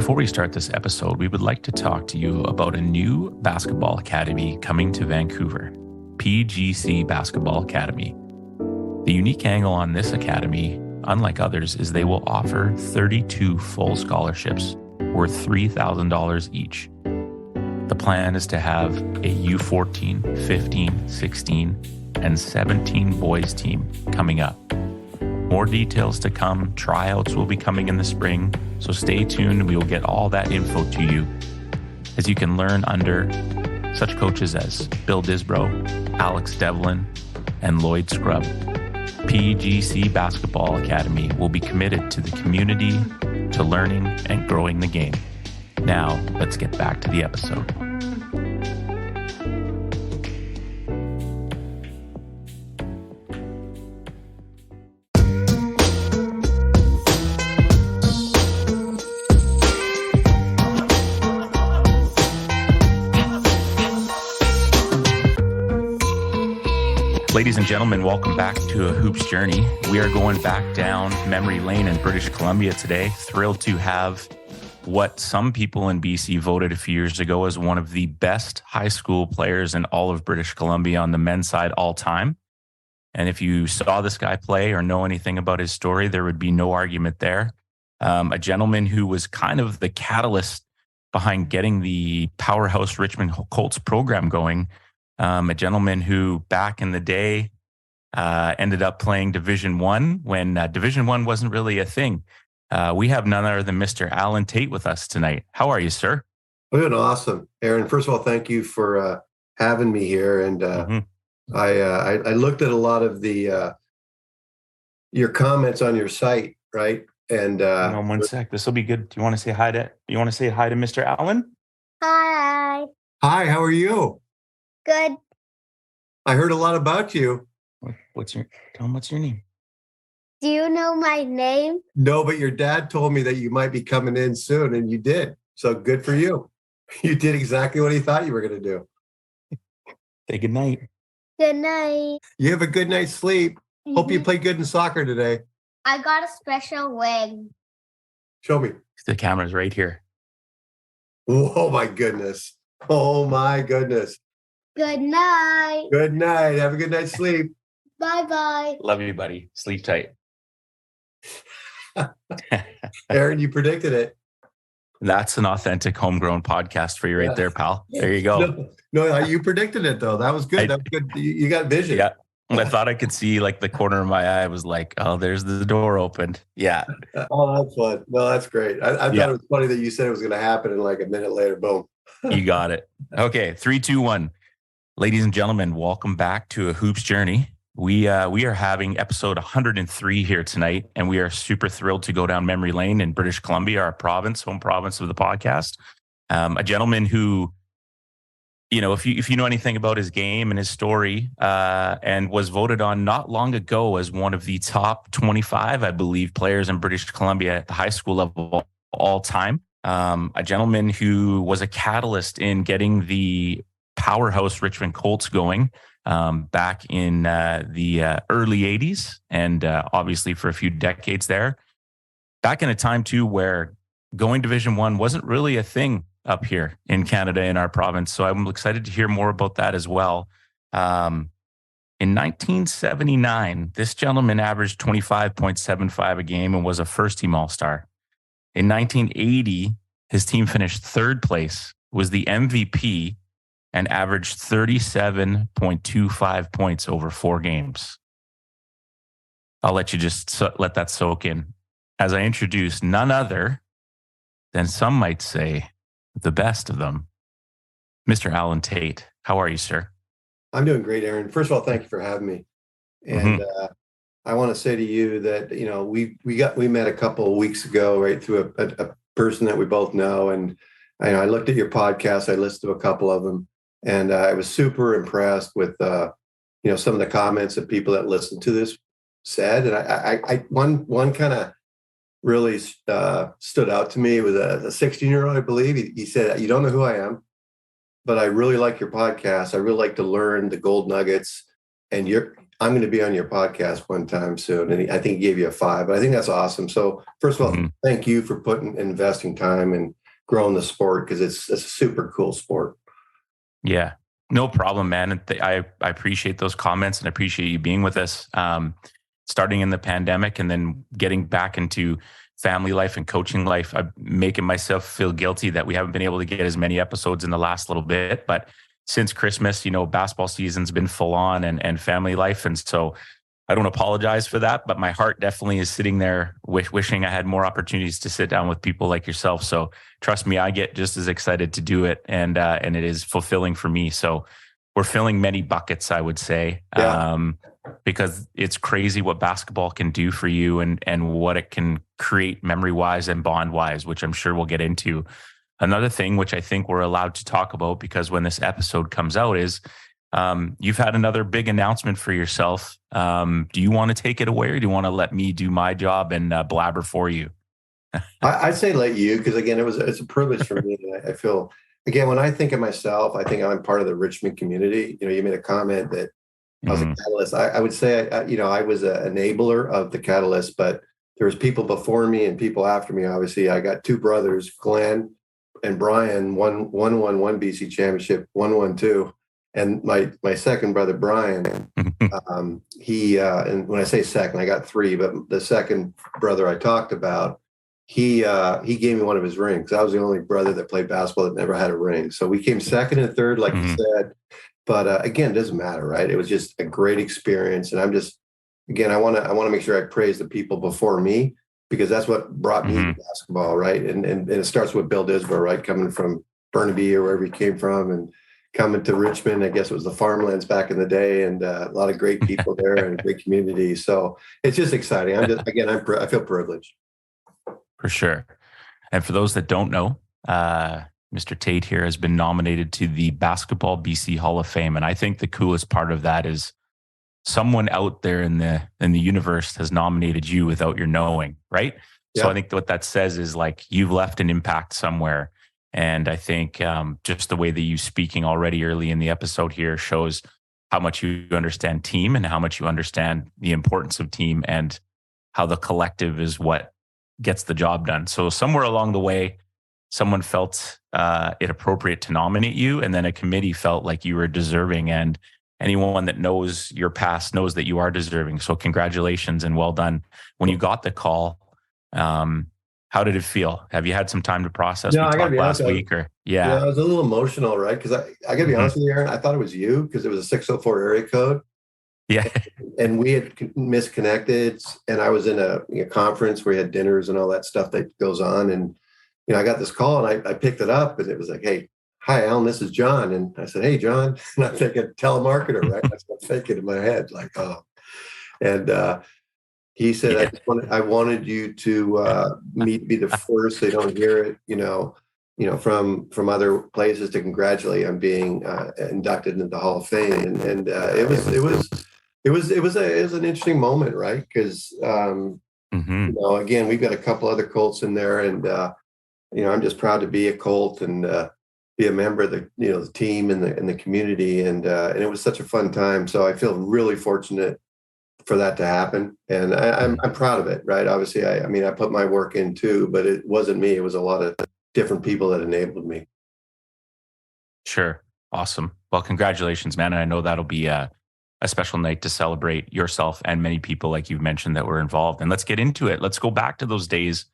Before we start this episode, we would like to talk to you about a new basketball academy coming to Vancouver, PGC Basketball Academy. The unique angle on this academy, unlike others, is they will offer 32 full scholarships worth $3,000 each. The plan is to have a U14, 15, 16, and 17 boys team coming up. More details to come. Tryouts will be coming in the spring, so stay tuned. We will get all that info to you as you can learn under such coaches as Bill Disbrow, Alex Devlin, and Lloyd Scrubb. PGC Basketball Academy will be committed to the community, to learning and growing the game. Now, let's get back to the episode. Ladies and gentlemen, welcome back to A Hoops Journey. We are going back down memory lane in British Columbia today. Thrilled to have what some people in BC voted a few years ago as one of the best high school players in all of British Columbia on the men's side all time. And if you saw this guy play or know anything about his story, there would be no argument there. A gentleman who was kind of the catalyst behind getting the powerhouse Richmond Colts program going. A gentleman who back in the day ended up playing Division I when Division I wasn't really a thing. We have none other than Mr. Alan Tait with us tonight. How are you, sir? I'm doing awesome, Aaron. First of all, thank you for having me here. And I looked at a lot of the your comments on your site, right? And hang on one sec. This will be good. Do you want to say hi to Mr. Allen? Hi. Hi, how are you? Good. I heard a lot about you. What's your name? Do you know my name? No, but your dad told me that you might be coming in soon, and you did. So good for you. You did exactly what he thought you were going to do. Say good night. Good night. You have a good night's sleep. Hope you play good in soccer today. I got a special wing. Show me. The camera's right here. Oh, my goodness. Oh, my goodness. Good night. Good night. Have a good night's sleep. Bye-bye. Love you, buddy. Sleep tight. Aaron, you predicted it. That's an authentic homegrown podcast for you right there, pal. There you go. No, you predicted it, though. That was good. That was good. You got vision. Yeah. I thought I could see like the corner of my eye. I was like, oh, there's the door opened. Yeah. Oh, that's fun. No, that's great. I thought it was funny that you said it was going to happen and like a minute later, boom. You got it. Okay. 3, 2, 1. Ladies and gentlemen, welcome back to A Hoops Journey. We are having episode 103 here tonight, and we are super thrilled to go down memory lane in British Columbia, our home province of the podcast. A gentleman who, you know, if you know anything about his game and his story, and was voted on not long ago as one of the top 25, I believe, players in British Columbia at the high school level all time. A gentleman who was a catalyst in getting the powerhouse Richmond Colts going back in the early 80s and obviously for a few decades there. Back in a time, too, where going Division I wasn't really a thing up here in Canada, in our province. So I'm excited to hear more about that as well. In 1979, this gentleman averaged 25.75 a game and was a first-team All-Star. In 1980, his team finished third place, was the MVP, and averaged 37.25 points over 4 games. I'll let you just let that soak in as I introduce none other than, some might say, the best of them, Mr. Alan Tait. How are you, sir? I'm doing great, Aaron. First of all, thank you for having me. And I want to say to you that, you know, we met a couple of weeks ago, right, through a person that we both know. And I looked at your podcast. I listened to a couple of them. And I was super impressed with, some of the comments that people that listened to this said. And one kind of really stood out to me. It was a 16-year-old, I believe. He said, "You don't know who I am, but I really like your podcast. I really like to learn the gold nuggets. And I'm going to be on your podcast one time soon. And I think he gave you a 5, but I think that's awesome. So first of all, thank you for investing time and growing the sport, because it's a super cool sport. Yeah, no problem, man. And I appreciate those comments and appreciate you being with us. Starting in the pandemic and then getting back into family life and coaching life, I'm making myself feel guilty that we haven't been able to get as many episodes in the last little bit. But since Christmas, basketball season's been full on and family life. And so I don't apologize for that, but my heart definitely is sitting there wishing I had more opportunities to sit down with people like yourself. So trust me, I get just as excited to do it, and it is fulfilling for me. So we're filling many buckets, I would say, because it's crazy what basketball can do for you and what it can create memory wise and bond wise, which I'm sure we'll get into. Another thing, which I think we're allowed to talk about, because when this episode comes out, is you've had another big announcement for yourself. Do you want to take it away, or do you want to let me do my job and blabber for you? I'd say let you, because again, it's a privilege for me. And I feel, again, when I think of myself, I think I'm part of the Richmond community. You made a comment that I was a catalyst. I would say, I was an enabler of the catalyst, but there was people before me and people after me. Obviously, I got 2 brothers, Glenn and Brian. One won one BC championship, one won 2. And my second brother, Brian, he and when I say second, I got 3, but the second brother I talked about, he gave me one of his rings. I was the only brother that played basketball that never had a ring. So we came second and third, like you said. But again, it doesn't matter, right? It was just a great experience. And I'm just, again, I want to make sure I praise the people before me, because that's what brought me to basketball, right? And it starts with Bill Disborough, right? Coming from Burnaby or wherever he came from, and coming to Richmond. I guess it was the farmlands back in the day, and a lot of great people there and a great community. So it's just exciting. I feel privileged. For sure. And for those that don't know, Mr. Tait here has been nominated to the Basketball BC Hall of Fame. And I think the coolest part of that is someone out there in the universe has nominated you without your knowing, right? Yeah. So I think what that says is, like, you've left an impact somewhere. And I think just the way that you speaking already early in the episode here shows how much you understand team and how much you understand the importance of team and how the collective is what gets the job done. So somewhere along the way, someone felt it appropriate to nominate you, and then a committee felt like you were deserving. And anyone that knows your past knows that you are deserving. So congratulations and well done. When you got the call, how did it feel? Have you had some time to process? No, we I gotta talked be last honest, week, or yeah, I was a little emotional, right? Because I gotta be honest with you, Aaron, I thought it was you, because it was a 604 area code. Yeah. And we had misconnected, and I was in a conference where we had dinners and all that stuff that goes on. And, I got this call, and I picked it up, and it was like, "Hey, hi, Alan, this is John." And I said, "Hey, John." And I'm thinking telemarketer, right? That's what I'm thinking in my head, like, oh. And he said, yeah. I wanted you to be the first. They don't hear it, from other places, to congratulate on being inducted into the Hall of Fame. And it was an interesting moment, right? Because again, we've got a couple other Colts in there, and I'm just proud to be a Colt and be a member of the team and the community, and it was such a fun time. So I feel really fortunate for that to happen, and I'm proud of it, right? Obviously, I put my work in too, but it wasn't me. It was a lot of different people that enabled me. Sure. Awesome. Well, congratulations, man. And I know that'll be a special night to celebrate yourself and many people, like you've mentioned, that were involved. And let's get into it. Let's go back to those days.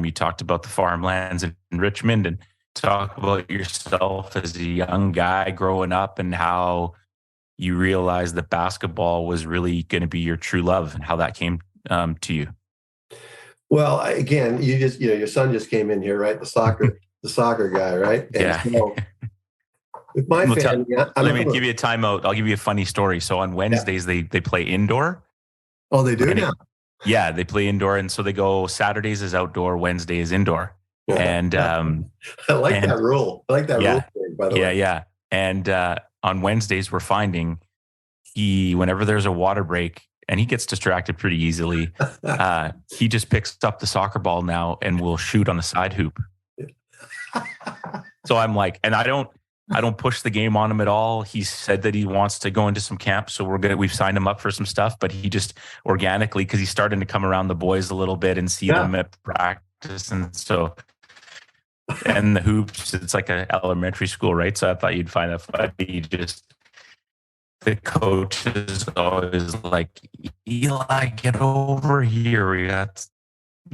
You talked about the farmlands in Richmond, and talk about yourself as a young guy growing up, and how you realized that basketball was really going to be your true love, and how that came to you. Well, again, you just, your son just came in here, right? The soccer guy, right? And yeah. So with my family, let me give you a timeout. I'll give you a funny story. So on Wednesdays, they play indoor. Oh, they do now? Yeah, they play indoor. And so they go, Saturdays is outdoor, Wednesday is indoor. Yeah. And I like that rule. I like that rule, by the way. Yeah. And on Wednesdays, we're finding whenever there's a water break, and he gets distracted pretty easily, he just picks up the soccer ball now and will shoot on the side hoop. So I'm like, and I don't push the game on him at all. He said that he wants to go into some camp, so we've signed him up for some stuff, but he just organically, because he's starting to come around the boys a little bit and see them at practice. And so, and the hoops, it's like an elementary school, right? So I thought you'd find that funny. Just the coach is always like, Eli, get over here. We got,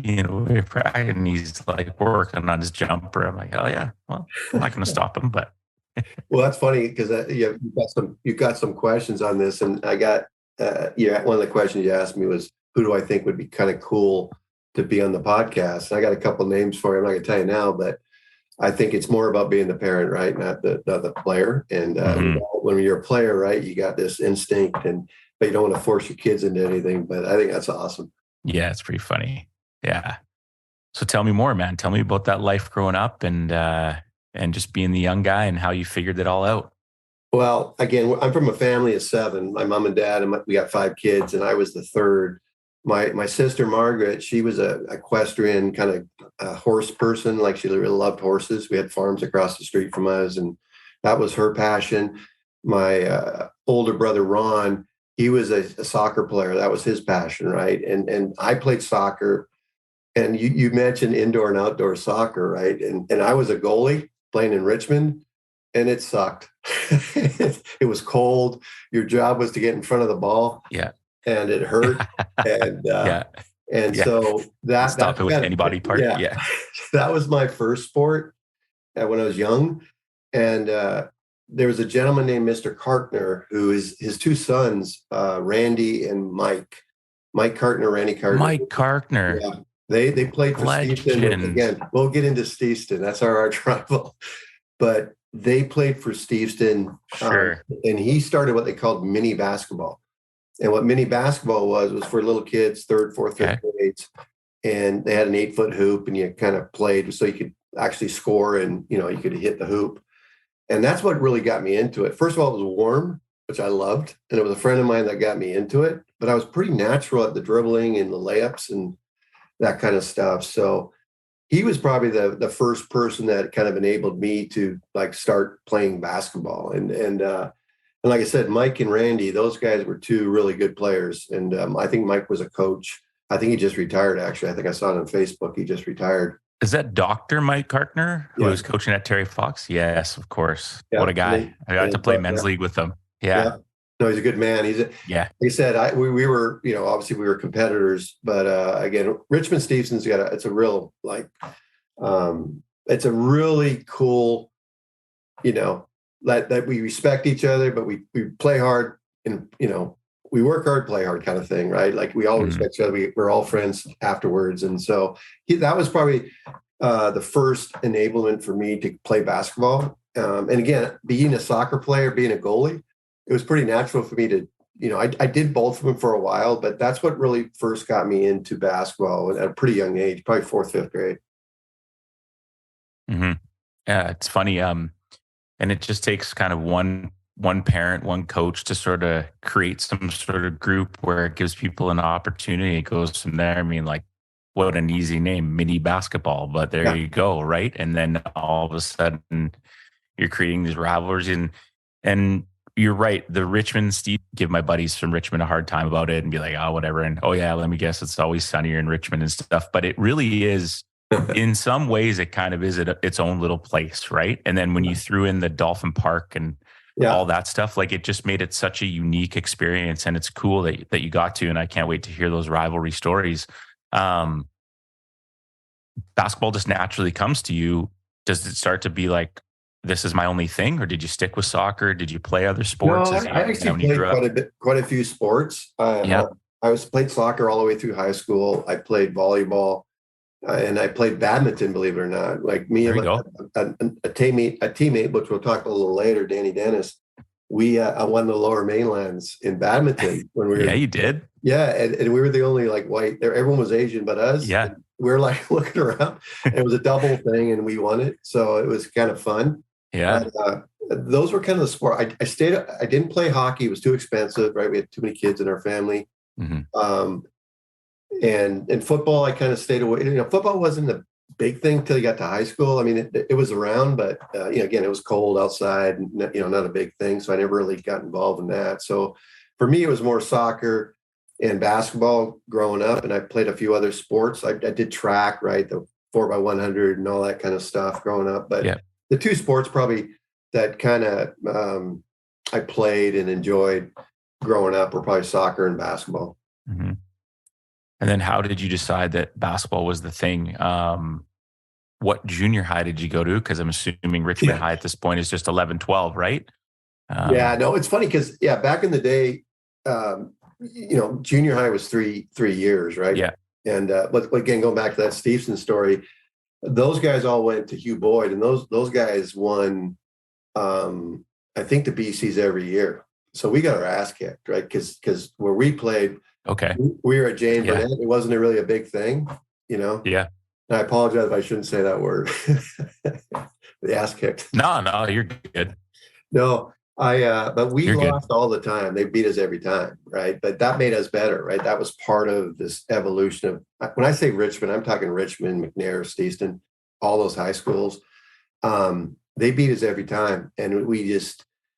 and he's like working on his jumper. I'm like, oh yeah, well, I'm not going to stop him, but. Well, that's funny because you've got some questions on this, and I got one of the questions you asked me was, who do I think would be kind of cool to be on the podcast? And I got a couple names for you. I'm not going to tell you now, but I think it's more about being the parent, right, not the player. And when you're a player, right, you got this instinct, but you don't want to force your kids into anything. But I think that's awesome. Yeah, it's pretty funny. Yeah. So tell me more, man. Tell me about that life growing up and just being the young guy and how you figured it all out. Well, again, I'm from a family of 7. My mom and dad, and we got 5 kids, and I was the third. My sister, Margaret, she was a equestrian kind of horse person. Like, she really loved horses. We had farms across the street from us, and that was her passion. My older brother, Ron, he was a soccer player. That was his passion, right? And I played soccer. And you mentioned indoor and outdoor soccer, right? And I was a goalie playing in Richmond, and it sucked. It was cold. Your job was to get in front of the ball. Yeah. And it hurt. And so that stop it with any body part. Yeah. That was my first sport when I was young. And there was a gentleman named Mr. Kartner, who is his 2 sons, Randy and Mike. Mike Kartner, Randy Kartner. Mike Kartner. Yeah. They played for Steveston. Again, we'll get into Steveston. That's our arch rival. But they played for Steveston. Sure. And he started what they called mini basketball. And what mini basketball was for little kids, 3rd, 4th, 5th grades. And they had an 8-foot hoop, and you kind of played so you could actually score, and you could hit the hoop. And that's what really got me into it. First of all, it was warm, which I loved. And it was a friend of mine that got me into it. But I was pretty natural at the dribbling and the layups and that kind of stuff. So he was probably the first person that kind of enabled me to start playing basketball. And like I said, Mike and Randy, those guys were 2 really good players. And I think Mike was a coach. I think he just retired, actually. I think I saw it on Facebook. He just retired. Is that Dr. Mike Kartner, who was coaching at Terry Fox? Yes, of course. Yeah. What a guy. I got to play men's league with him. Yeah. No, he's a good man. Like I said, we were, obviously we were competitors, but again, Richmond Stevenson's it's a real, it's a really cool, that we respect each other, but we play hard and, we work hard, play hard kind of thing, right? Like, we all respect each other. We're all friends afterwards. And so that was probably the first enablement for me to play basketball. And again, being a soccer player, being a goalie, it was pretty natural for me to, I did both of them for a while, but that's what really first got me into basketball at a pretty young age, probably 4th, 5th grade. Mm-hmm. Yeah, it's funny. And it just takes kind of one parent, one coach to sort of create some sort of group where it gives people an opportunity. It goes from there. I mean, what an easy name, mini basketball, but there you go, right? And then all of a sudden you're creating these rivalries, and you're right. The Richmond, give my buddies from Richmond a hard time about it and be like, oh, whatever. And oh yeah, let me guess, it's always sunnier in Richmond and stuff. But it really is, in some ways, it kind of is its own little place, right? And then when you threw in the Dolphin Park and all that stuff, it just made it such a unique experience. And it's cool that you got to, and I can't wait to hear those rivalry stories. Basketball just naturally comes to you. Does it start to be like, this is my only thing, or did you stick with soccer? Did you play other sports? No, I actually played quite a few sports. I played soccer all the way through high school. I played volleyball, and I played badminton, believe it or not. Like me and a teammate, which we'll talk a little later, Danny Dennis, I won the Lower Mainlands in badminton when we were. Yeah, you did. Yeah, and we were the only white. Everyone was Asian, but us. Yeah, we were looking around. And it was a double thing, and we won it, so it was kind of fun. Yeah, those were kind of the sport. I didn't play hockey; it was too expensive. Right, we had too many kids in our family. And football, I kind of stayed away. Football wasn't the big thing till you got to high school. I mean, it was around, but again, it was cold outside, and not a big thing. So I never really got involved in that. So for me, it was more soccer and basketball growing up, and I played a few other sports. I did track, right, the 4x100 and all that kind of stuff growing up. But the two sports probably that kind of I played and enjoyed growing up were probably soccer and basketball. Mm-hmm. And then how did you decide that basketball was the thing? What junior high did you go to? Because I'm assuming Richmond High at this point is just 11, 12, right? No, it's funny because, back in the day, junior high was three years, right? Yeah. And again, going back to that Stevenson story, those guys all went to Hugh Boyd, and those guys won, I think, the BCs every year. So we got our ass kicked, right? Because where we played, we were at Jane Burnett. It wasn't really a big thing, Yeah. And I apologize if I shouldn't say that word. The ass kicked. No, you're good. No, but we lost all the time. They beat us every time, right? But that made us better, right? That was part of this evolution of, when I say Richmond, I'm talking Richmond, McNair, Stevenson, all those high schools. They beat us every time. And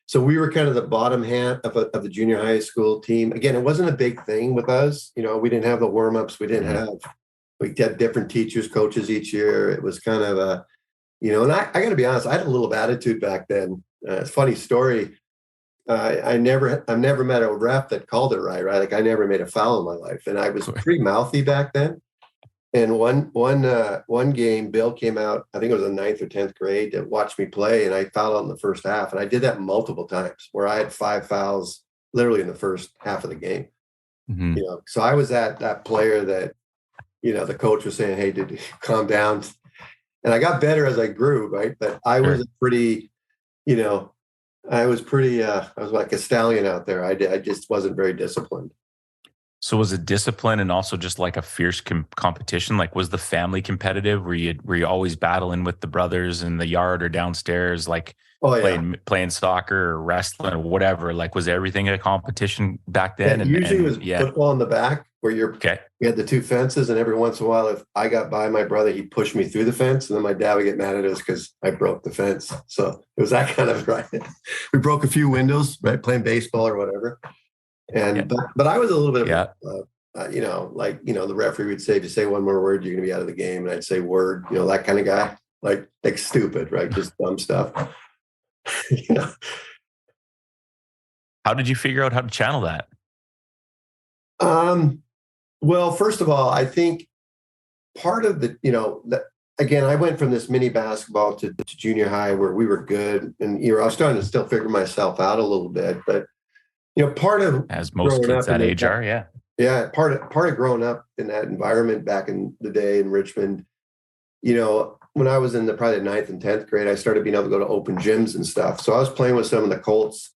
so we were kind of the bottom half of the junior high school team. Again, it wasn't a big thing with us. We didn't have the warm-ups. We had different teachers, coaches each year. It was kind of and I got to be honest, I had a little attitude back then. It's a funny story. I've never met a ref that called it right? Like, I never made a foul in my life. And I was pretty mouthy back then. And one game, Bill came out, I think it was in 9th or 10th grade, to watch me play, and I fouled out in the first half. And I did that multiple times, where I had 5 fouls literally in the first half of the game. Mm-hmm. So I was that player that, the coach was saying, "Hey, dude, calm down." And I got better as I grew, right? But I was pretty, I was like a stallion out there. I just wasn't very disciplined. So was it discipline and also just like a fierce competition? Like, was the family competitive? Were you always battling with the brothers in the yard or downstairs, like playing soccer or wrestling or whatever? Like, was everything a competition back then? Yeah, usually it was football in the back, where we had the two fences, and every once in a while, if I got by my brother, he'd push me through the fence, and then my dad would get mad at us because I broke the fence. So it was that kind of, right. We broke a few windows, right, playing baseball or whatever. And but I was a little bit of the referee would say, if you say one more word, you're going to be out of the game, and I'd say word, that kind of guy, like stupid, right, just dumb stuff. How did you figure out how to channel that? Well, first of all, I think part of the, again, I went from this mini basketball to junior high, where we were good, and I was starting to still figure myself out a little bit, but part of, as most kids that age are, part of growing up in that environment back in the day in Richmond, when I was in probably the 9th and 10th grade, I started being able to go to open gyms and stuff. So I was playing with some of the Colts,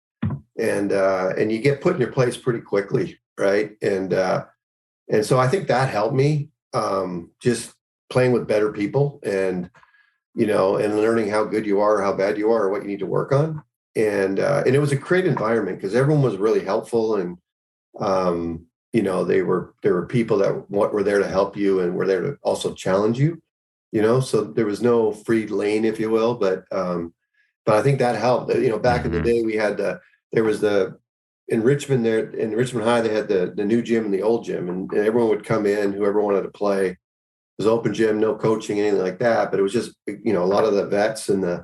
and you get put in your place pretty quickly, right? And so I think that helped me, just playing with better people, and and learning how good you are, how bad you are, or what you need to work on. And it was a great environment because everyone was really helpful, and there were people that were there to help you and were there to also challenge you. So there was no free lane, if you will, but I think that helped. Back in the day, we had in Richmond in Richmond High, they had the new gym and the old gym, and everyone would come in, whoever wanted to play. It was open gym, no coaching, anything like that. But it was just, a lot of the vets and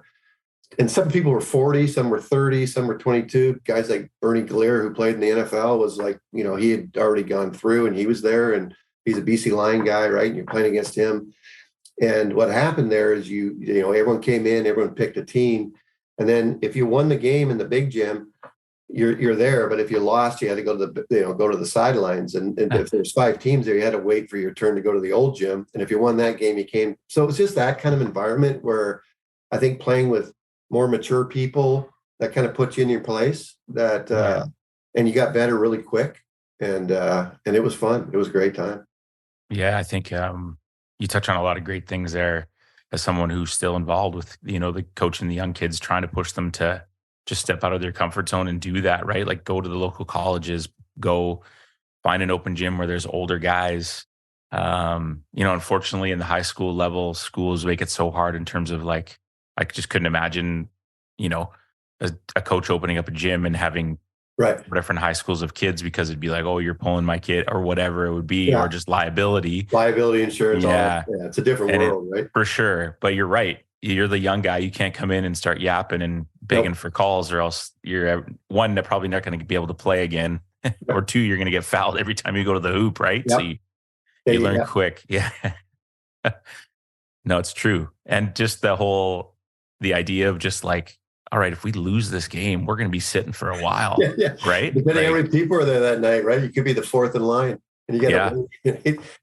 some people were 40, some were 30, some were 22. Guys like Bernie Glier, who played in the NFL, was like, he had already gone through, and he was there, and he's a BC Lion guy, right? And you're playing against him. And what happened there is everyone came in, everyone picked a team. And then if you won the game in the big gym, you're there. But if you lost, you had to go to the sidelines. And if there's 5 teams there, you had to wait for your turn to go to the old gym. And if you won that game, you came. So it was just that kind of environment where I think playing with more mature people, that kind of puts you in your place, and you got better really quick. And it was fun. It was a great time. Yeah, I think you touch on a lot of great things there as someone who's still involved with, the coaching the young kids, trying to push them to just step out of their comfort zone and do that, right? Like, go to the local colleges, go find an open gym where there's older guys, Unfortunately in the high school level, schools make it so hard in terms of like, I just couldn't imagine, a coach opening up a gym and having Right. different high schools of kids, because it'd be like, oh, you're pulling my kid or whatever it would be, Yeah. or just liability Insurance. Yeah. All that. Yeah, it's a different world, right? For sure. But you're right. You're the young guy. You can't come in and start yapping and begging for calls, or else you're one, that probably not going to be able to play again. Or two, you're going to get fouled every time you go to the hoop, right? Yep. So you learn quick. Yeah. No, it's true. And just the idea of just like, all right, if we lose this game, we're going to be sitting for a while, right? Depending how many people are there that night, right? You could be the fourth in line, and you got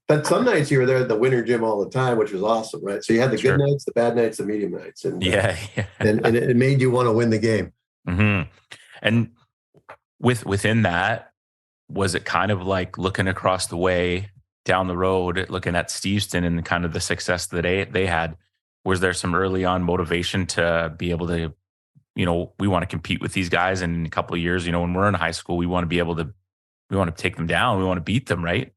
But some nights you were there at the winter gym all the time, which was awesome, right? So you had the good nights, the bad nights, the medium nights, and and it made you want to win the game. Mm-hmm. And within that, was it kind of like looking across the way down the road, looking at Steveston and kind of the success that they had? Was there some early on motivation to be able to, we want to compete with these guys, and in a couple of years, when we're in high school, we want to take them down. We want to beat them, right?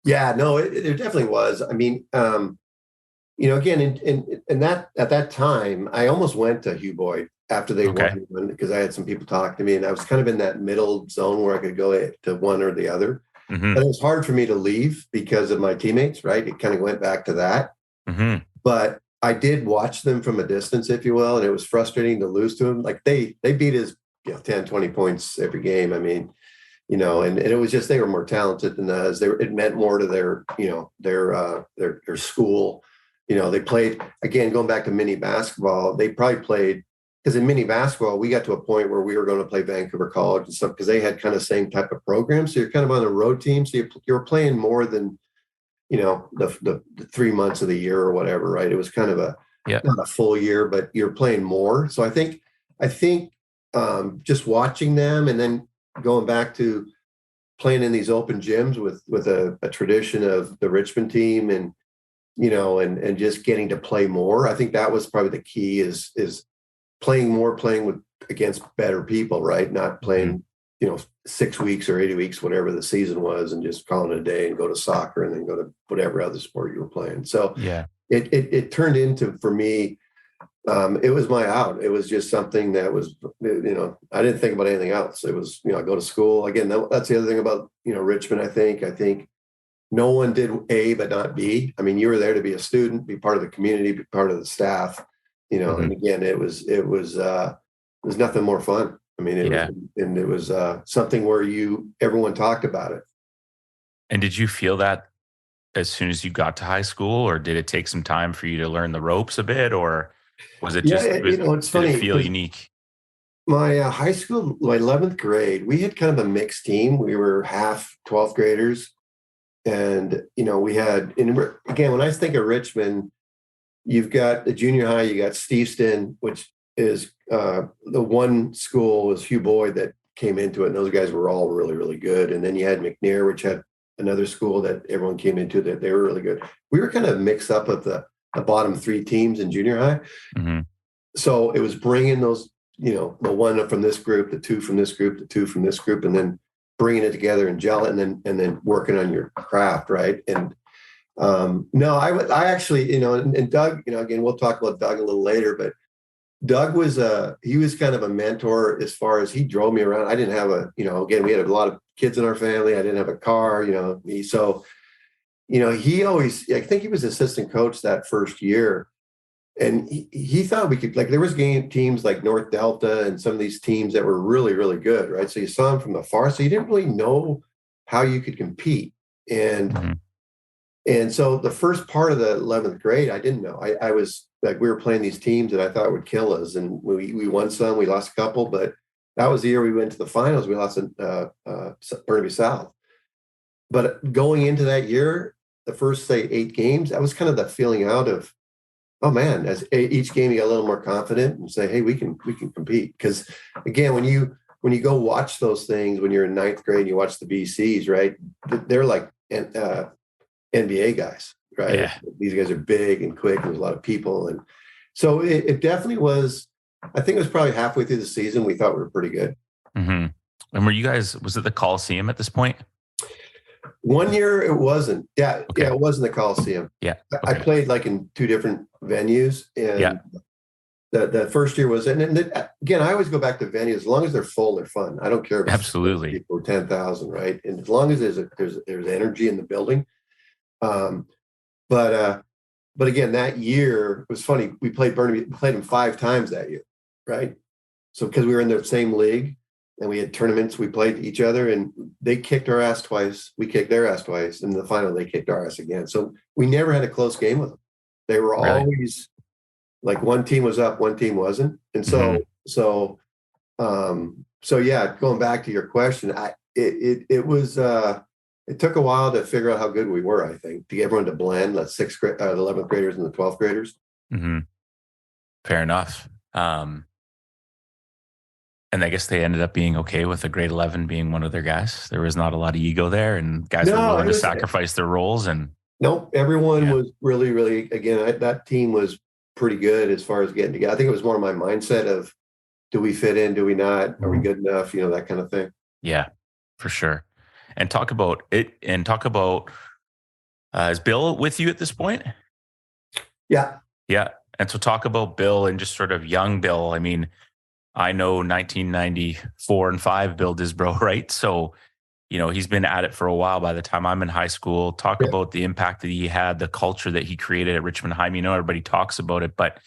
Yeah, no, it definitely was. I mean, again, in that, at that time, I almost went to Hugh Boyd after they won, because I had some people talk to me, and I was kind of in that middle zone where I could go to one or the other. Mm-hmm. But it was hard for me to leave because of my teammates, right? It kind of went back to that. Mm-hmm. But I did watch them from a distance, if you will, and it was frustrating to lose to them. Like they beat us 10, 20 points every game. I mean, and it was just, they were more talented than us. It meant more to their school. They played, again, going back to mini basketball, they probably played, because in mini basketball, we got to a point where we were going to play Vancouver College and stuff, because they had kind of same type of program. So you're kind of on a road team. So you're playing more than, the 3 months of the year or whatever, right? It was kind of not a full year, but you're playing more. So I think just watching them, and then going back to playing in these open gyms with a tradition of the Richmond team, and and just getting to play more. I think that was probably the key, is playing more, playing against better people, right? Not playing 6 weeks or 8 weeks, whatever the season was, and just calling it a day and go to soccer and then go to whatever other sport you were playing. So it turned into, for me, it was my out. It was just something that was, I didn't think about anything else. It was, I go to school. Again, that's the other thing about, Richmond, I think no one did A, but not B. I mean, you were there to be a student, be part of the community, be part of the staff, and again, it was nothing more fun. I mean, it was something where everyone talked about it. And did you feel that as soon as you got to high school, or did it take some time for you to learn the ropes a bit, or was it just, it's funny, did it feel unique? My high school, my 11th grade, we had kind of a mixed team. We were half 12th graders. And, we had, again, when I think of Richmond, you've got the junior high, you got Steveston, which is the one school was Hugh Boyd that came into it. And those guys were all really, really good. And then you had McNair, which had another school that everyone came into that they were really good. We were kind of mixed up with the bottom three teams in junior high. Mm-hmm. So it was bringing those, the one from this group, the two from this group, the two from this group, and then bringing it together and gel it, and then working on your craft. Right. And no, I actually, and Doug, again, we'll talk about Doug a little later, but Doug he was kind of a mentor as far as he drove me around. I didn't have again, we had a lot of kids in our family. I didn't have a car, he always, I think he was assistant coach that first year. And he thought we could, like, there was teams like North Delta and some of these teams that were really, really good, right? So you saw them from afar. So you didn't really know how you could compete. And so the first part of the 11th grade, I didn't know. I was like, we were playing these teams that I thought would kill us. And we won some, we lost a couple, but that was the year we went to the finals. We lost Burnaby South. But going into that year, the first, say, 8 games, that was kind of the feeling out of, oh man, as each game you got a little more confident and say, hey, we can compete. Because again, when you go watch those things, when you're in 9th grade and you watch the BCs, right, they're like NBA guys, right? Yeah. These guys are big and quick. There's a lot of people. And so it definitely was, I think it was probably halfway through the season, we thought we were pretty good. Mm-hmm. And were you guys, was it the Coliseum at this point? One year it wasn't. Yeah, Okay. yeah, it wasn't the Coliseum. Yeah. I Okay. played like in two different venues, and Yeah. the first year was, and again, I always go back to venues. As long as they're full, they're fun. I don't care if it's Absolutely. people or 10,000, right? And as long as there's energy in the building. Um, but again, that year it was funny. We played Burnaby, we played them 5 times that year, right? So because we were in the same league and we had tournaments, we played each other, and they kicked our ass twice. We kicked their ass twice. And in the final, they kicked our ass again. So we never had a close game with them. They were Really? always like one team was up, one team wasn't. And so yeah, going back to your question, it was it took a while to figure out how good we were, I think, to get everyone to blend, like the 11th graders and the 12th graders. Mm-hmm. Fair enough. And I guess they ended up being okay with a grade 11 being one of their guys. There was not a lot of ego there, and guys were willing to sacrifice their roles. And nope, everyone was really, really, again, that team was pretty good as far as getting together. I think it was more my mindset of, do we fit in? Do we not? Are we good enough? That kind of thing. Yeah, for sure. And talk about it, and talk about, is Bill with you at this point? Yeah. Yeah. And so talk about Bill and just sort of young Bill. I mean, I know 1994 and 5 Bill Disbro, right? So, he's been at it for a while by the time I'm in high school. Talk about the impact that he had, the culture that he created at Richmond High. Everybody talks about it, but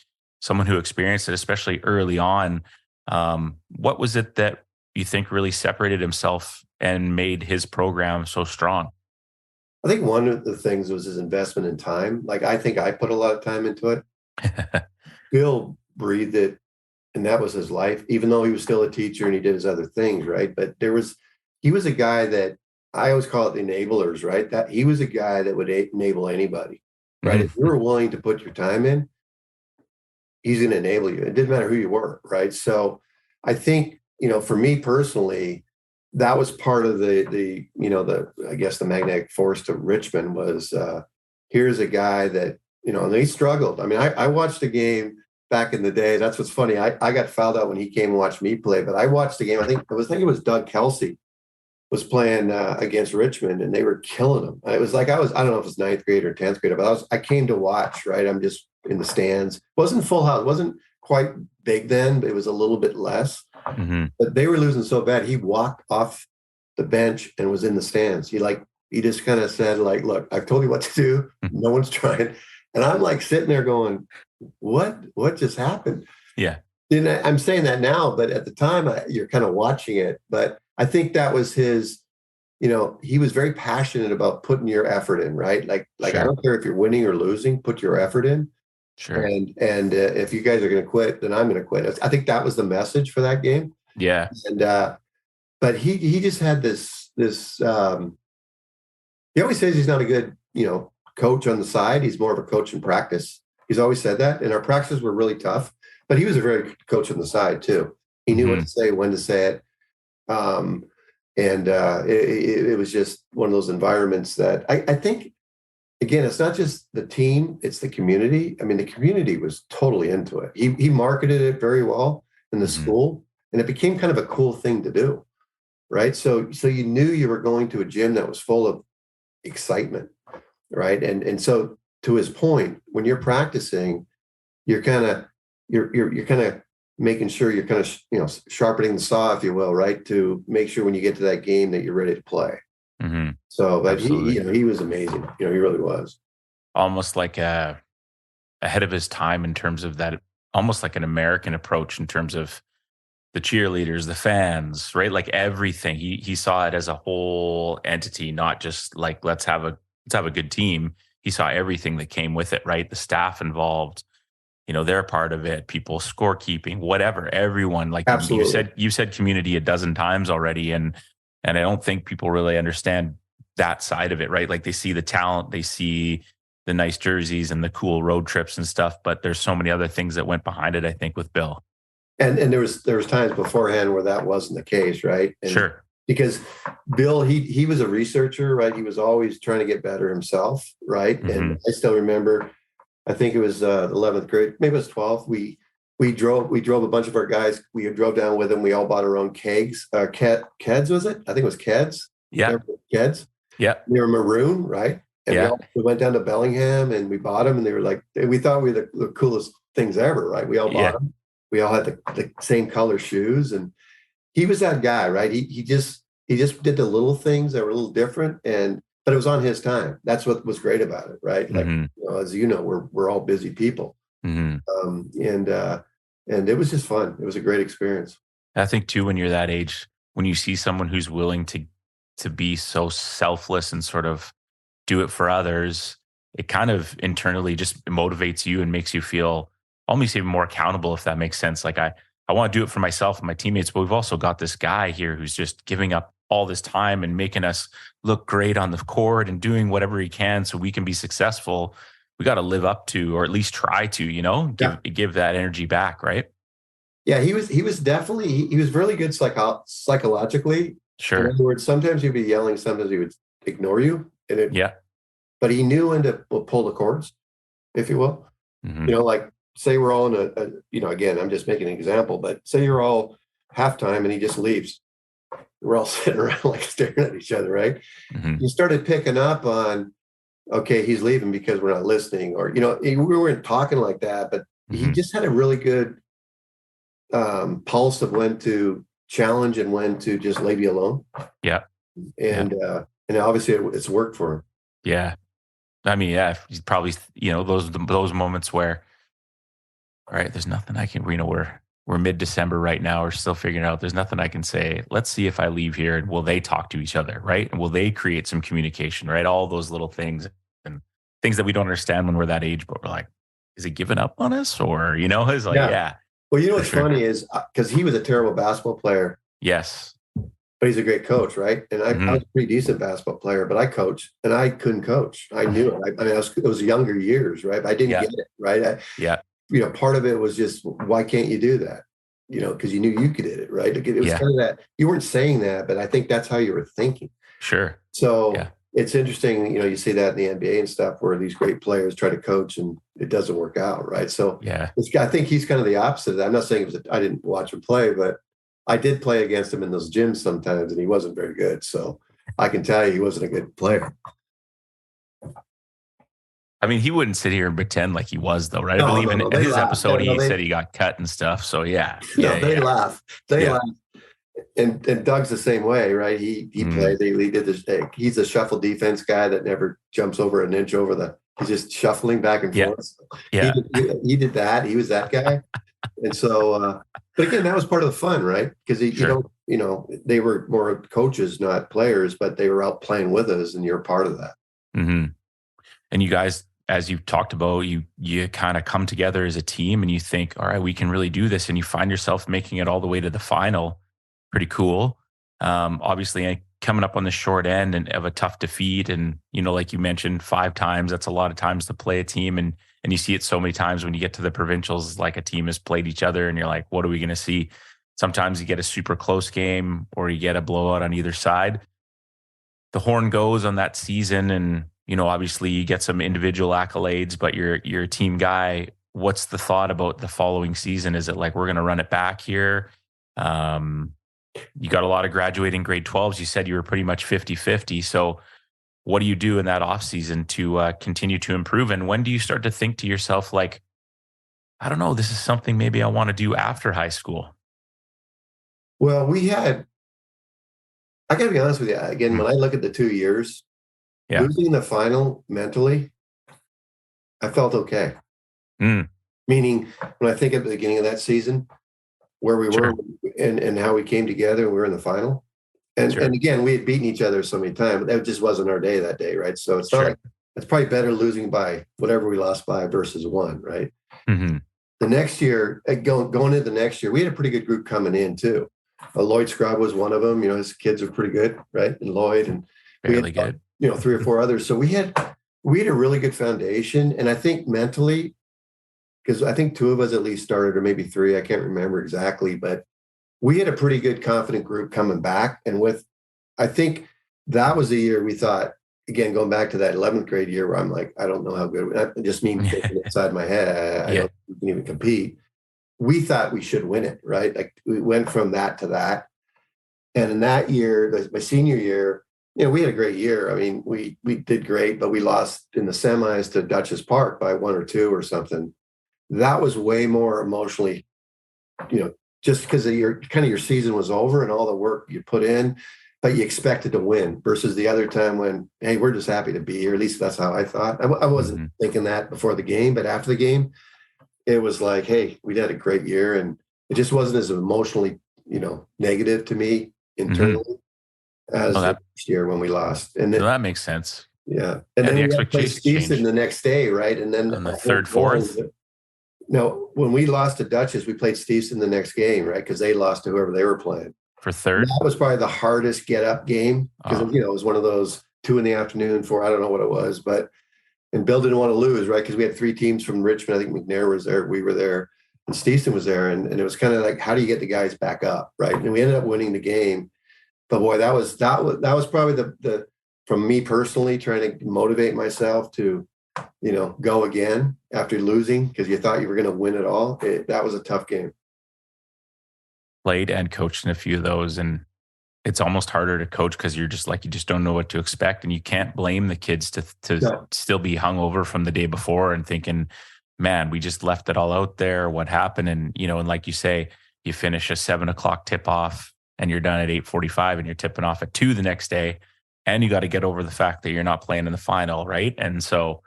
someone who experienced it, especially early on, what was it that you think really separated himself and made his program so strong? I think one of the things was his investment in time. Like, I think I put a lot of time into it. Bill breathed it, and that was his life, even though he was still a teacher and he did his other things, right? But he was a guy that I always call it the enablers, right? That he was a guy that would enable anybody, right? If you were willing to put your time in, he's going to enable you. It didn't matter who you were, right? So I think, for me personally, that was part of the I guess the magnetic force to Richmond was, here's a guy that, and he struggled. I mean, I watched the game back in the day. That's what's funny. I got fouled out when he came and watched me play, but I watched the game. I think it was Doug Kelsey was playing against Richmond, and they were killing him. It was like I don't know if it was 9th grade or 10th grade, but I came to watch, right? I'm just in the stands. Wasn't full house. Wasn't quite big then, but it was a little bit less. Mm-hmm. But they were losing so bad. He walked off the bench and was in the stands. He just kind of said, like, look, I've told you what to do. No one's trying. And I'm like sitting there going, what just happened? Yeah. And I'm saying that now, but at the time you're kind of watching it. But I think that was his, he was very passionate about putting your effort in, right? Like sure. I don't care if you're winning or losing, put your effort in. Sure. And if you guys are going to quit, then I'm going to quit. I think that was the message for that game. Yeah. And but he just had this. He always says he's not a good coach on the side. He's more of a coach in practice. He's always said that. And our practices were really tough, but he was a very good coach on the side too. He knew what to say, when to say it. It was just one of those environments that I think, again, it's not just the team, it's the community. I mean, the community was totally into it. He marketed it very well in the school, and it became kind of a cool thing to do, right? So you knew you were going to a gym that was full of excitement, right? And so to his point, when you're practicing, you're kind of making sure you're kind of sharpening the saw, if you will, right, to make sure when you get to that game that you're ready to play. Mm-hmm. So, but he was amazing. He really was. Almost like ahead of his time in terms of that, almost like an American approach in terms of the cheerleaders, the fans, right? Like everything. He saw it as a whole entity, not just like let's have a good team. He saw everything that came with it, right? The staff involved, they're part of it. People scorekeeping, whatever. Everyone, like absolutely. you said community a dozen times already, and I don't think people really understand that side of it, right? Like they see the talent, they see the nice jerseys and the cool road trips and stuff, but there's so many other things that went behind it, I think, with Bill. And there was times beforehand where that wasn't the case, right? And sure. Because Bill, he was a researcher, right? He was always trying to get better himself, right? Mm-hmm. And I still remember, I think it was 11th grade, maybe it was 12th. We drove a bunch of our guys. We drove down with them. We all bought our own kegs. Keds, was it? I think it was Keds. Yeah. Keds. Yeah. They were maroon, right? And we went down to Bellingham and we bought them, and they were like, we thought we were the coolest things ever, right? We all bought them. We all had the same color shoes, and he was that guy, right? He just did the little things that were a little different, but it was on his time. That's what was great about it, right? Like, as you know, we're all busy people, and it was just fun. It was a great experience. I think too, when you're that age, when you see someone who's willing to be so selfless and sort of do it for others, it kind of internally just motivates you and makes you feel almost even more accountable, if that makes sense. Like I want to do it for myself and my teammates, but we've also got this guy here who's just giving up all this time and making us look great on the court and doing whatever he can so we can be successful. We got to live up to, or at least try to, give that energy back, right? Yeah, he was definitely, he was really good psychologically. Sure. In other words, sometimes he'd be yelling, sometimes he would ignore you. But he knew when to pull the cords, if you will. Like, say we're all in again, I'm just making an example, but say you're all halftime and he just leaves. We're all sitting around like staring at each other, right? You started picking up on, okay, he's leaving because we're not listening, or, we weren't talking like that, but he just had a really good pulse of when to challenge and when to just leave you alone. Yeah. And obviously it's worked for him. Yeah. I mean, he's probably, those moments where, all right, there's nothing I can, we're mid-December right now. We're still figuring out, there's nothing I can say. Let's see if I leave here and will they talk to each other, right? And will they create some communication, right? All those little things and things that we don't understand when we're that age, but we're like, is he giving up on us? Or, it's like, yeah. Well, what's funny is, because he was a terrible basketball player. Yes. But he's a great coach, right? And I was a pretty decent basketball player, but I coached, and I couldn't coach. I knew it. It was younger years, right? I didn't get it, right? Part of it was just, why can't you do that? Because you knew you could do it, right? It was kind of that, you weren't saying that, but I think that's how you were thinking. Sure. So it's interesting, you see that in the NBA and stuff, where these great players try to coach and it doesn't work out, right? So I think he's kind of the opposite of that. I'm not saying I didn't watch him play, but I did play against him in those gyms sometimes, and he wasn't very good. So I can tell you he wasn't a good player. I mean, he wouldn't sit here and pretend like he was, though, right? I believe in his episode, he said he got cut and stuff. So, they laugh. They laugh. And Doug's the same way, right? He played. He did this. He's a shuffle defense guy that never jumps over an inch over he's just shuffling back and forth. Yeah. He did that. He was that guy. And so, but again, that was part of the fun, right? Because they were more coaches, not players, but they were out playing with us, and you're part of that. And you guys, as you talked about, you kind of come together as a team, and you think, all right, we can really do this, and you find yourself making it all the way to the final. Pretty cool. Obviously, coming up on the short end and of a tough defeat, and like you mentioned, 5 times. That's a lot of times to play a team, and you see it so many times when you get to the provincials. Like, a team has played each other, and you're like, what are we going to see? Sometimes you get a super close game, or you get a blowout on either side. The horn goes on that season, and obviously you get some individual accolades, but you're a team guy. What's the thought about the following season? Is it like, we're going to run it back here? You got a lot of graduating grade 12s. You said you were pretty much 50-50. So what do you do in that off season to continue to improve? And when do you start to think to yourself, like, I don't know, this is something maybe I want to do after high school? Well, I got to be honest with you. Again, when I look at the 2 years, losing the final mentally, I felt okay. Meaning, when I think of the beginning of that season, where we were and how we came together and we were in the final. And again, we had beaten each other so many times, but that just wasn't our day that day, right? So it's not like, it's probably better losing by whatever we lost by versus 1, right? The next year, going into the next year, we had a pretty good group coming in too. Lloyd Scrub was one of them. His kids are pretty good, right? And Lloyd, and really good. 3 or 4 others. So we had a really good foundation, and I think mentally, because I think 2 of us at least started, or maybe 3, I can't remember exactly, but we had a pretty good confident group coming back. And I think that was the year we thought, again, going back to that 11th grade year where I'm like, I don't know how good, I just mean thinking inside my head, I don't think we can even compete. We thought we should win it, right? Like, we went from that to that. And in that year, my senior year, we had a great year. I mean, we did great, but we lost in the semis to Dutchess Park by 1 or 2 or something. That was way more emotionally, just because of your season was over and all the work you put in, but you expected to win versus the other time when, hey, we're just happy to be here. At least that's how I thought. I wasn't thinking that before the game, but after the game, it was like, hey, we had a great year, and it just wasn't as emotionally, negative to me internally as the next year when we lost. And then, that makes sense. Yeah. And then the we played expectations Stevenson the next day, right? And then on the third, fourth. No, when we lost to Dutchess, we played Stevenson the next game, right? Because they lost to whoever they were playing. For third? And that was probably the hardest get-up game because, it was one of those 2 p.m, 4, I don't know what it was. And Bill didn't want to lose, right? Because we had 3 teams from Richmond. I think McNair was there. We were there. And Stevenson was there. And it was kind of like, how do you get the guys back up, right? And we ended up winning the game. But boy, that was probably the from me personally trying to motivate myself to, go again after losing because you thought you were going to win it all. That was a tough game. Played and coached in a few of those, and it's almost harder to coach because you just don't know what to expect, and you can't blame the kids to still be hungover from the day before and thinking, man, we just left it all out there. What happened? And and like you say, you finish a 7:00 tip off, and you're done at 8:45, and you're tipping off at 2 the next day, and you got to get over the fact that you're not playing in the final, right? And so,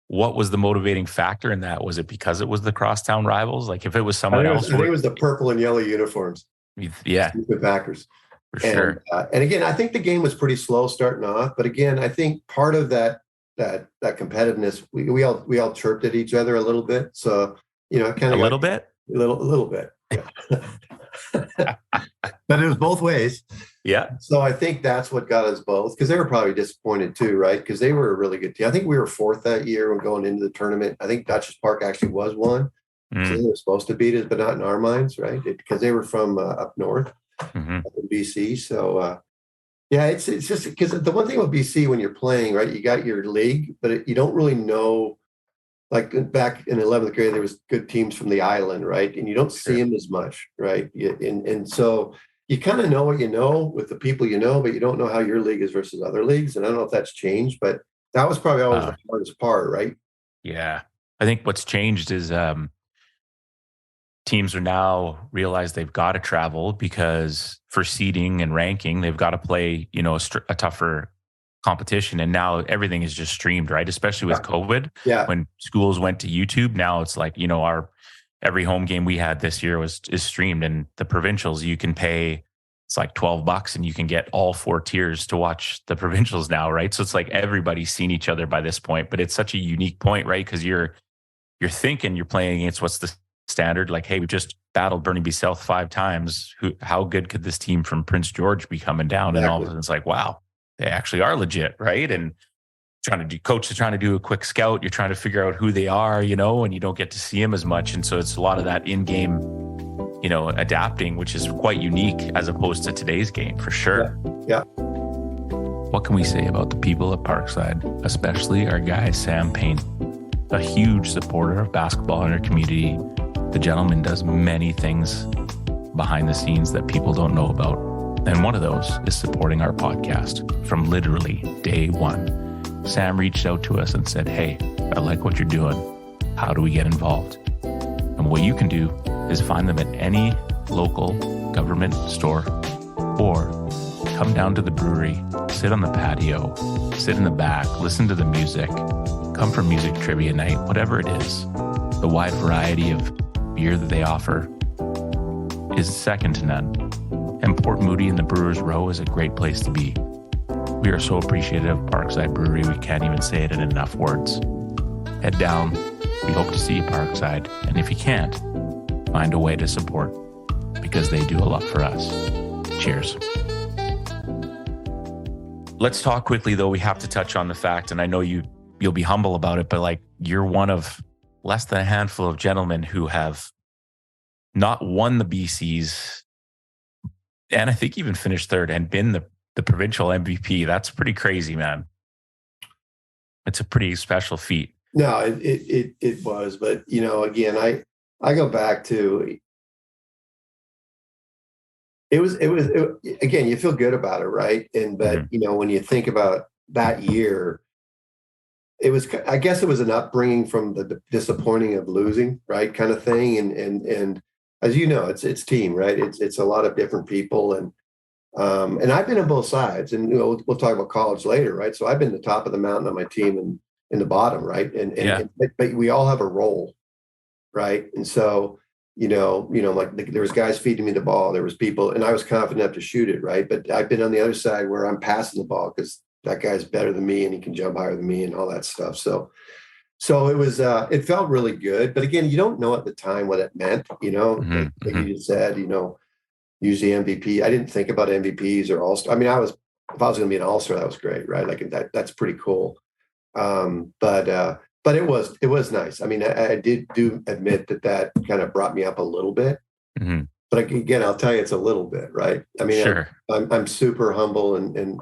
what was the motivating factor in that? Was it because it was the crosstown rivals? Like if it was someone else, I think it was the purple and yellow uniforms. Yeah, the Packers. For sure. And again, I think the game was pretty slow starting off, but again, I think part of that competitiveness, we all chirped at each other a little bit. So kind of a little bit. Yeah. But it was both ways. Yeah. So I think that's what got us both, because they were probably disappointed too, right? Because they were a really good team. I think we were 4th that year when going into the tournament. I think Dutchess Park actually was 1. So they were supposed to beat us, but not in our minds, right? Because they were from up north, up in BC. So it's just because the one thing with BC when you're playing, right, you got your league, but you don't really know. Like back in 11th grade, there was good teams from the island, right? And you don't see them as much, right? And so you kind of know what you know with the people you know, but you don't know how your league is versus other leagues. And I don't know if that's changed, but that was probably always the hardest part, right? Yeah. I think what's changed is teams are now realize they've got to travel because for seeding and ranking, they've got to play, a tougher competition, and now everything is just streamed, right? Especially with COVID. Yeah. When schools went to YouTube, now it's like our every home game we had this year is streamed, and the provincials you can pay. It's like $12 and you can get all 4 tiers to watch the provincials now, right? So it's like everybody's seen each other by this point, but it's such a unique point, right? Because you're thinking you're playing against what's the standard. Like, hey, we just battled Burnaby South 5 times. How good could this team from Prince George be coming down? Exactly. And all of a sudden it's like, wow. They actually are legit, right? And coach is trying to do a quick scout. You're trying to figure out who they are, and you don't get to see them as much. And so it's a lot of that in-game, adapting, which is quite unique as opposed to today's game, for sure. Yeah. What can we say about the people at Parkside, especially our guy, Sam Payne? A huge supporter of basketball in our community. The gentleman does many things behind the scenes that people don't know about. And one of those is supporting our podcast from literally day one. Sam reached out to us and said, hey, I like what you're doing. How do we get involved? And what you can do is find them at any local government store or come down to the brewery, sit on the patio, sit in the back, listen to the music, come for music trivia night, whatever it is. The wide variety of beer that they offer is second to none. And Port Moody in the Brewers Row is a great place to be. We are so appreciative of Parkside Brewery, we can't even say it in enough words. Head down. We hope to see you Parkside. And if you can't, find a way to support because they do a lot for us. Cheers. Let's talk quickly, though. We have to touch on the fact, and I know you'll be humble about it, but you're one of less than a handful of gentlemen who have not won the BCs, and I think even finished 3rd and been the provincial MVP. That's pretty crazy, man. It's a pretty special feat. No, it was, but again, I go back to again, you feel good about it, right? But when you think about that year, I guess it was an upbringing from the disappointing of losing, right? Kind of thing. And as you know, it's team, right? It's a lot of different people. And I've been on both sides, and we'll talk about college later, right? So I've been the top of the mountain on my team and in the bottom, right? But we all have a role, right? And so, like there was guys feeding me the ball, there was people, and I was confident enough to shoot it, right? But I've been on the other side where I'm passing the ball because that guy's better than me and he can jump higher than me and all that stuff. So it was, it felt really good. But again, you don't know at the time what it meant, like you just said, usually MVP. I didn't think about MVPs or all-star. I mean, if I was going to be an all-star, that was great, right? Like that's pretty cool. But it was nice. I mean, I do admit that kind of brought me up a little bit. But again, I'll tell you, it's a little bit, right? I mean, sure. I'm super humble and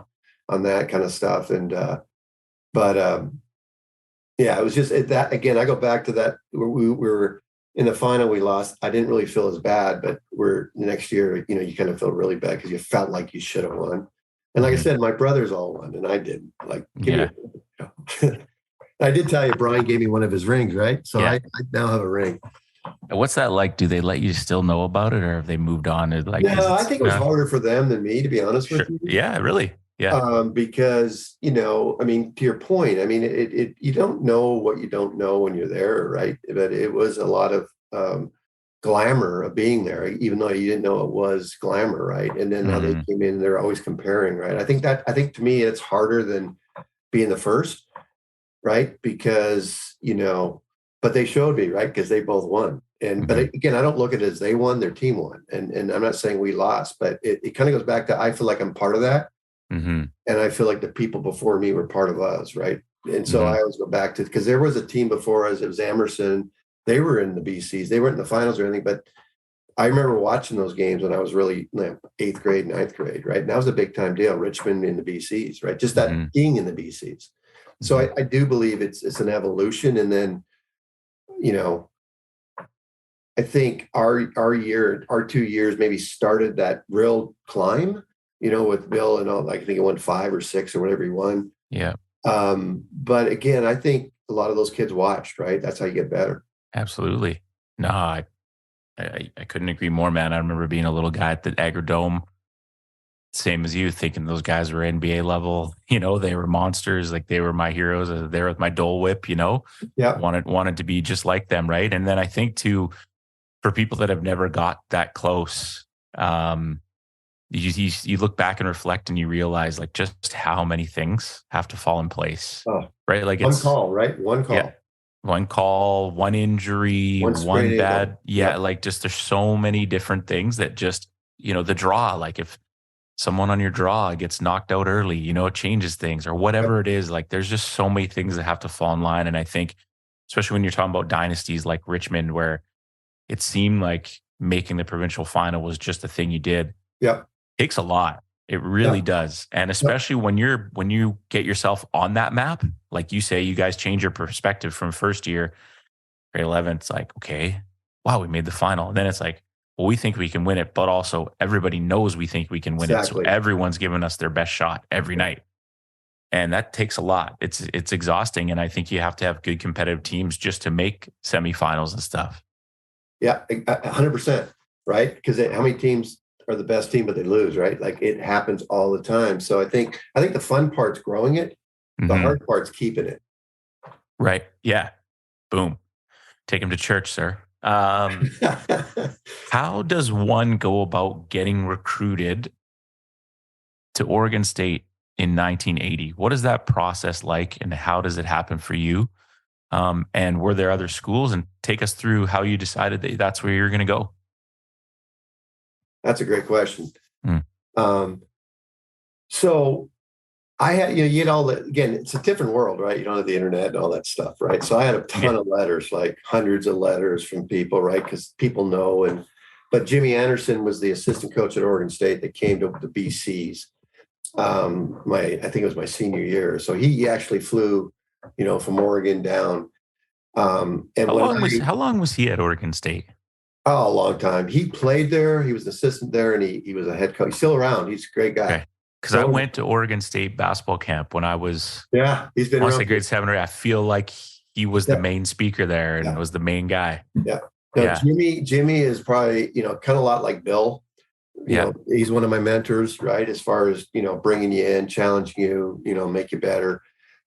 on that kind of stuff. And yeah, it was just that again. I go back to that. We were in the final. We lost. I didn't really feel as bad, but next year. You kind of feel really bad because you felt like you should have won. And like I said, my brothers all won, and I didn't. Like, I did tell you, Brian gave me one of his rings, right? So I now have a ring. What's that like? Do they let you still know about it, or have they moved on? No, I think it was harder for them than me, to be honest with you. Yeah, really. Yeah. Because, I mean, to your point, I mean, you don't know what you don't know when you're there, right? But it was a lot of glamour of being there, even though you didn't know it was glamour, right? And then now they came in, they're always comparing, right? I think to me, it's harder than being the first, right? Because, but they showed me, right? Because they both won. But again, I don't look at it as they won, their team won. And I'm not saying we lost, but it kind of goes back to, I feel like I'm part of that. And I feel like the people before me were part of us, right? And so I always go back to, because there was a team before us, it was Emerson. They were in the BCs. They weren't in the finals or anything, but I remember watching those games when I was really 8th grade, 9th grade, right? And that was a big time deal, Richmond in the BCs, right? Just that being in the BCs. So I do believe it's an evolution. And then, I think our 2 years maybe started that real climb, with Bill and all. I think it won 5 or 6 or whatever he won. Yeah. But again, I think a lot of those kids watched, right? That's how you get better. Absolutely. No, I couldn't agree more, man. I remember being a little guy at the Agrodome, same as you, thinking those guys were NBA level. They were monsters. Like, they were my heroes. They were with my Dole Whip. Yeah. Wanted to be just like them, right? And then I think too, for people that have never got that close, you look back and reflect, and you realize like just how many things have to fall in place, right? Like one call, right? One call. Yeah. One call, one injury, one bad. Yeah. Like, just there's so many different things that just, the draw, like if someone on your draw gets knocked out early, it changes things, or whatever it is. Like, there's just so many things that have to fall in line. And I think, especially when you're talking about dynasties like Richmond, where it seemed like making the provincial final was just a thing you did. Yeah. Takes a lot. It really does. And especially when you get yourself on that map, like you say, you guys change your perspective from first year, grade 11. It's like, okay, wow, we made the final. And then it's like, well, we think we can win it, but also everybody knows we think we can win it. So everyone's giving us their best shot every night. And that takes a lot. It's exhausting. And I think you have to have good competitive teams just to make semifinals and stuff. Yeah, 100%. Right. Because how many teams are the best team, but they lose, right? Like, it happens all the time. So I think the fun part's growing it. The hard part's keeping it. Right. Yeah. Boom. Take them to church, sir. How does one go about getting recruited to Oregon State in 1980? What is that process like, and how does it happen for you? And were there other schools? And take us through how you decided that that's where you're going to go. That's a great question. So I had, you get all the, again, it's a different world, right? You don't have the internet and all that stuff, right? So I had a ton of letters, like hundreds of letters from people, right? Because people know. But Jimmy Anderson was the assistant coach at Oregon State that came to the BCs. I think it was my senior year. So he actually flew, from Oregon down. And how long was he at Oregon State? Oh, a long time. He played there. He was an assistant there, and he was a head coach. He's still around. He's a great guy. Okay. Because I went to Oregon State basketball camp when I was, yeah, he's been I want to around. say grade 7 or 8. I feel like he was the main speaker there and was the main guy. Yeah. No, Yeah. Jimmy is probably, kind of a lot like Bill. He's one of my mentors, right? As far as, bringing you in, challenging you, make you better.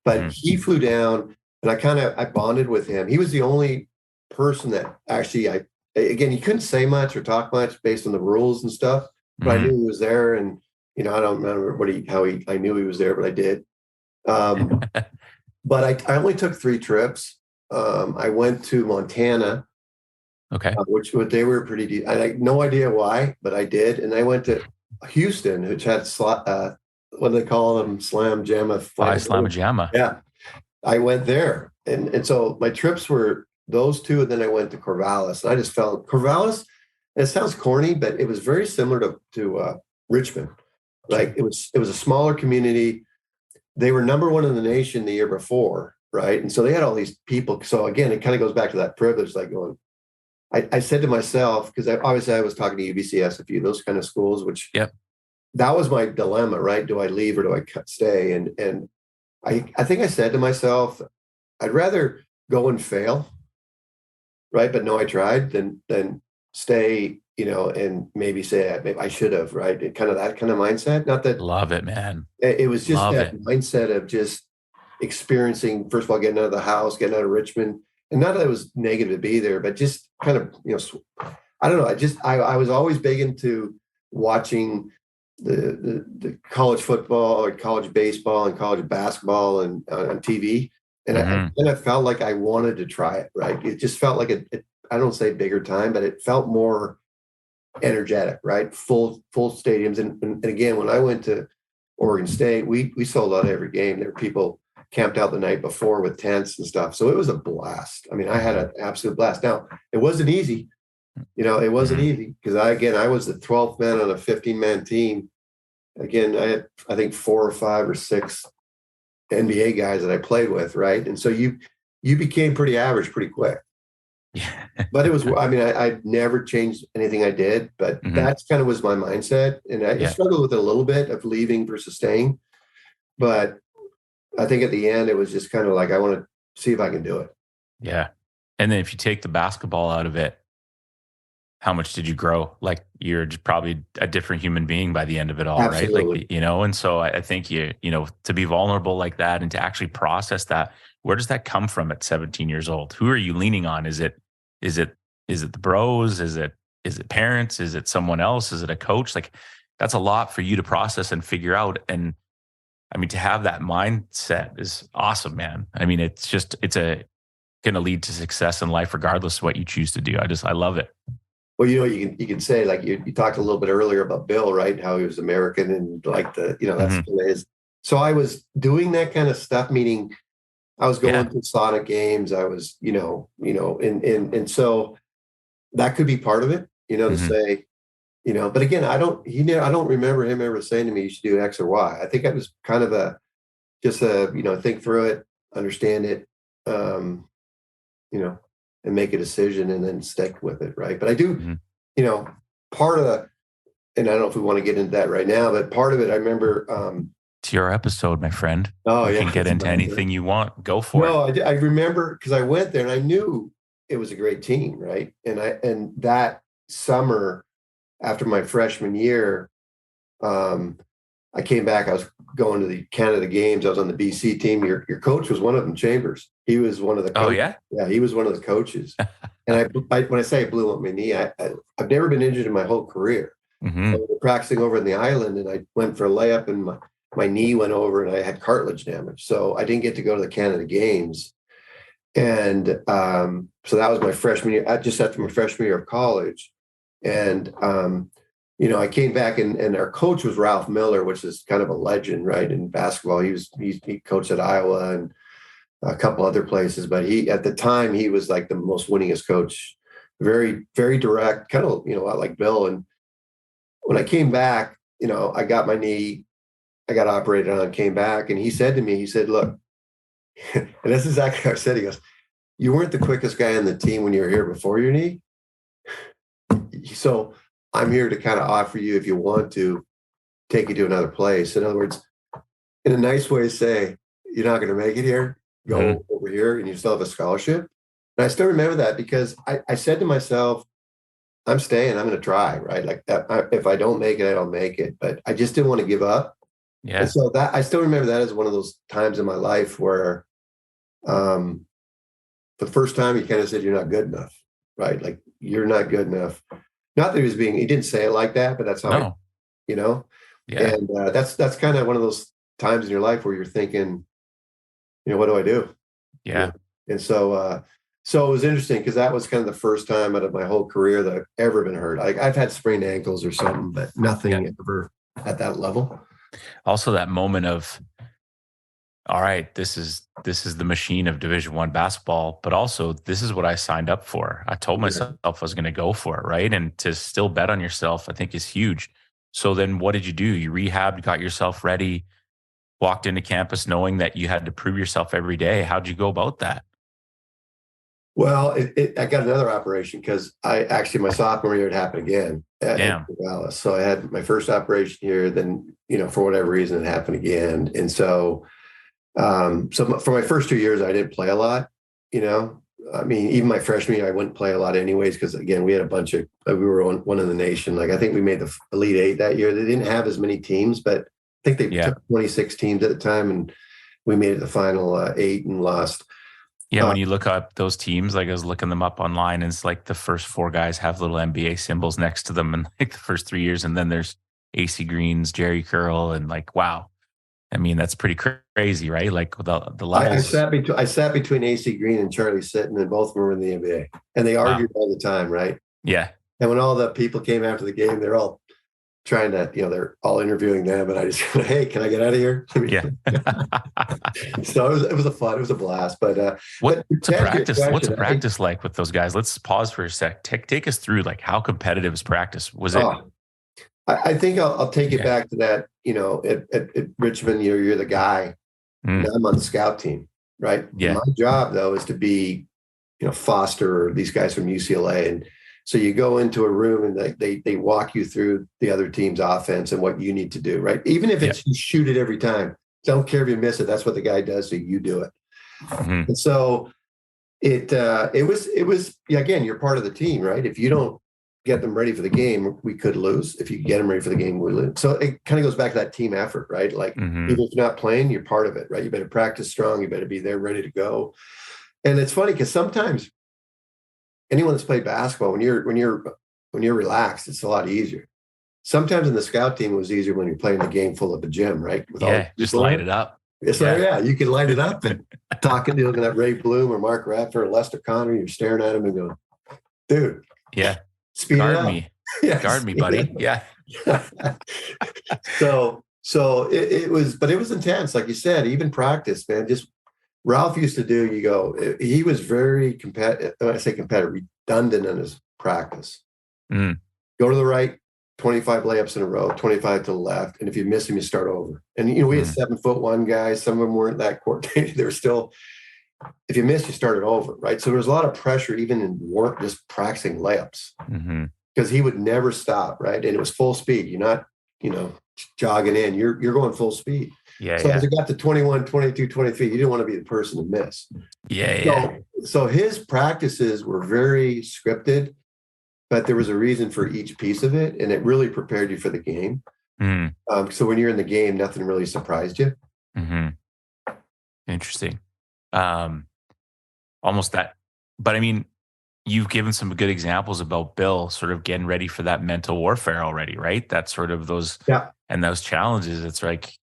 But he flew down and I bonded with him. He was the only person that actually, again, he couldn't say much or talk much based on the rules and stuff, but I knew he was there. And, I don't remember I knew he was there, but I did. But I only took 3 trips. I went to Montana. Okay. Which they were pretty deep. I had no idea why, but I did. And I went to Houston, which had what do they call them? Slam Jamma. Slam Jamma. Yeah. I went there. And so my trips were those 2. And then I went to Corvallis. And I just felt Corvallis, it sounds corny, but it was very similar to Richmond. Like it was a smaller community. They were number 1 in the nation the year before. Right. And so they had all these people. So again, it kind of goes back to that privilege, like going, I said to myself, because obviously I was talking to UBC, SFU, those kind of schools, which that was my dilemma, right? Do I leave or do I stay? And I think I said to myself, I'd rather go and fail, right? But no, I tried than stay, and maybe say maybe I should have, right? And kind of that kind of mindset. Not that love it, man. It was just mindset of just experiencing, first of all, getting out of the house, getting out of Richmond. And not that it was negative to be there, but just kind of, I don't know. I was always big into watching the college football or college baseball and college basketball and on TV. And I felt like I wanted to try it, right? It just felt like I don't say bigger time, but it felt more energetic, right? Full stadiums. And again, when I went to Oregon State, we sold out every game. There were people camped out the night before with tents and stuff. So it was a blast. I mean, I had an absolute blast. Now, it wasn't easy. It wasn't easy because I was the 12th man on a 15-man team. Again, I had, I think 4 or 5 or 6 NBA guys that I played with, right? And so you became pretty average pretty quick. Yeah. But it was, I never changed anything I did, but that's kind of was my mindset. And I struggled with it a little bit of leaving versus staying. But I think at the end, it was just kind of like, I want to see if I can do it. Yeah. And then if you take the basketball out of it, how much did you grow? Like you're just probably a different human being by the end of it all, Absolutely. right? Like, and so I think to be vulnerable like that and to actually process that, where does that come from at 17 years old? Who are you leaning on? Is it the bros? Is it parents? Is it someone else? Is it a coach? Like that's a lot for you to process and figure out. And I mean, to have that mindset is awesome, man. I mean, it's going to lead to success in life, regardless of what you choose to do. I love it. Well, you can say, like you talked a little bit earlier about Bill, right? How he was American and like that's his. So I was doing that kind of stuff, meaning I was going to Sonic games. I was, and so that could be part of it, to say, but again, I don't remember him ever saying to me, you should do X or Y. I think I was kind of think through it, understand it, and make a decision and then stick with it. Right. But I do, part of and I don't know if we want to get into that right now, but part of it, I remember, it's your episode, my friend. Oh, you can get into anything you want. Go for it. No, I remember because I went there and I knew it was a great team. Right. And that summer after my freshman year, I came back. I was going to the Canada games. I was on the BC team. Your coach was one of them, Chambers. He was one of the coaches. Oh, yeah? Yeah, he was one of the coaches. And when I say I blew up my knee, I've never been injured in my whole career. I was practicing over in the island, and I went for a layup, and my knee went over, and I had cartilage damage. So I didn't get to go to the Canada games. And so that was my freshman year, just after my freshman year of college. And I came back and our coach was Ralph Miller, which is kind of a legend, right, in basketball. He coached at Iowa and a couple other places, but at the time he was like the most winningest coach, very, very direct, kind of, like Bill. And when I came back, I got my knee, I got operated on, came back, and he said to me, look, and this is exactly what I said. He goes, you weren't the quickest guy on the team when you were here before your knee, So I'm here to kind of offer you, if you want to, take you to another place. In other words, in a nice way, say, you're not going to make it here, go over here, and you still have a scholarship. And I still remember that because I said to myself, I'm staying, I'm going to try, right? Like if I don't make it, I don't make it. But I just didn't want to give up. Yeah. And so that I still remember that as one of those times in my life where for the first time he kind of said, you're not good enough, right? Like you're not good enough. Not that he didn't say it like that, but that's how Yeah. And that's kind of one of those times in your life where you're thinking, what do I do? Yeah. And so it was interesting because that was kind of the first time out of my whole career that I've ever been hurt. Like I've had sprained ankles or something, but nothing ever at that level. Also that moment of, all right, this is the machine of Division I basketball, but also this is what I signed up for. I told myself I was going to go for it, right? And to still bet on yourself, I think is huge. So then what did you do? You rehabbed, got yourself ready, walked into campus knowing that you had to prove yourself every day. How'd you go about that? Well, I got another operation because my sophomore year it happened again at Dallas. So I had my first operation here, then, for whatever reason it happened again. And so, for my first 2 years, I didn't play a lot, I mean, even my freshman year, I wouldn't play a lot anyways, because again, we had we were one in the nation. Like I think we made the Elite Eight that year. They didn't have as many teams, but I think they took 26 teams at the time, and we made it the final 8 and lost. Yeah, when you look up those teams, like I was looking them up online, and it's like the first 4 guys have little NBA symbols next to them in like the first 3 years, and then there's AC Green's, Jerry Curl, and like, wow. I mean, that's pretty crazy, right? Like the levels. I sat between AC Green and Charlie Sitton, and both of them were in the NBA, and they argued all the time, right? Yeah. And when all the people came after the game, they're all trying to, they're all interviewing them, and I just, hey, can I get out of here? Yeah. So it was a blast. But what's a practice like with those guys? Let's pause for a sec. Take us through like how competitive is practice? Was it? I think I'll take it back to that. At Richmond, you're the guy. And I'm on the scout team, right? Yeah. My job though is to be, Foster or these guys from UCLA, and so you go into a room and they walk you through the other team's offense and what you need to do, right? Even if it's you shoot it every time, don't care if you miss it. That's what the guy does, so you do it. And so it was again, you're part of the team, right? If you don't get them ready for the game, we could lose. If you get them ready for the game, we lose. So it kind of goes back to that team effort, right? Like even if you're not playing, you're part of it, right? You better practice strong. You better be there ready to go. And it's funny because sometimes anyone that's played basketball, when you're relaxed, it's a lot easier. Sometimes in the scout team, it was easier when you're playing a game full of a gym, right? Just light it up. So you can light it up and looking at Ray Bloom or Mark Radford or Lester Connor, you're staring at him and going, dude. Yeah. Speed Guard me. Yes. Guard me, buddy. Yeah. So it was intense. Like you said, even practice, man, just Ralph used to do, he was very competitive. When I say competitive, redundant in his practice. Go to the right, 25 layups in a row, 25 to the left. And if you miss them, you start over. And, we had 7'1" guys. Some of them weren't that coordinated. They were still, if you missed, you started over, right? So there was a lot of pressure, even in work, just practicing layups, because he would never stop, right? And it was full speed. You're not, jogging in. You're going full speed. Yeah. So as it got to 21, 22, 23, you didn't want to be the person to miss. So his practices were very scripted, but there was a reason for each piece of it, and it really prepared you for the game. So when you're in the game, nothing really surprised you. Interesting. Almost that. But I mean, you've given some good examples about Bill sort of getting ready for that mental warfare already, right? That sort of those challenges. It's like,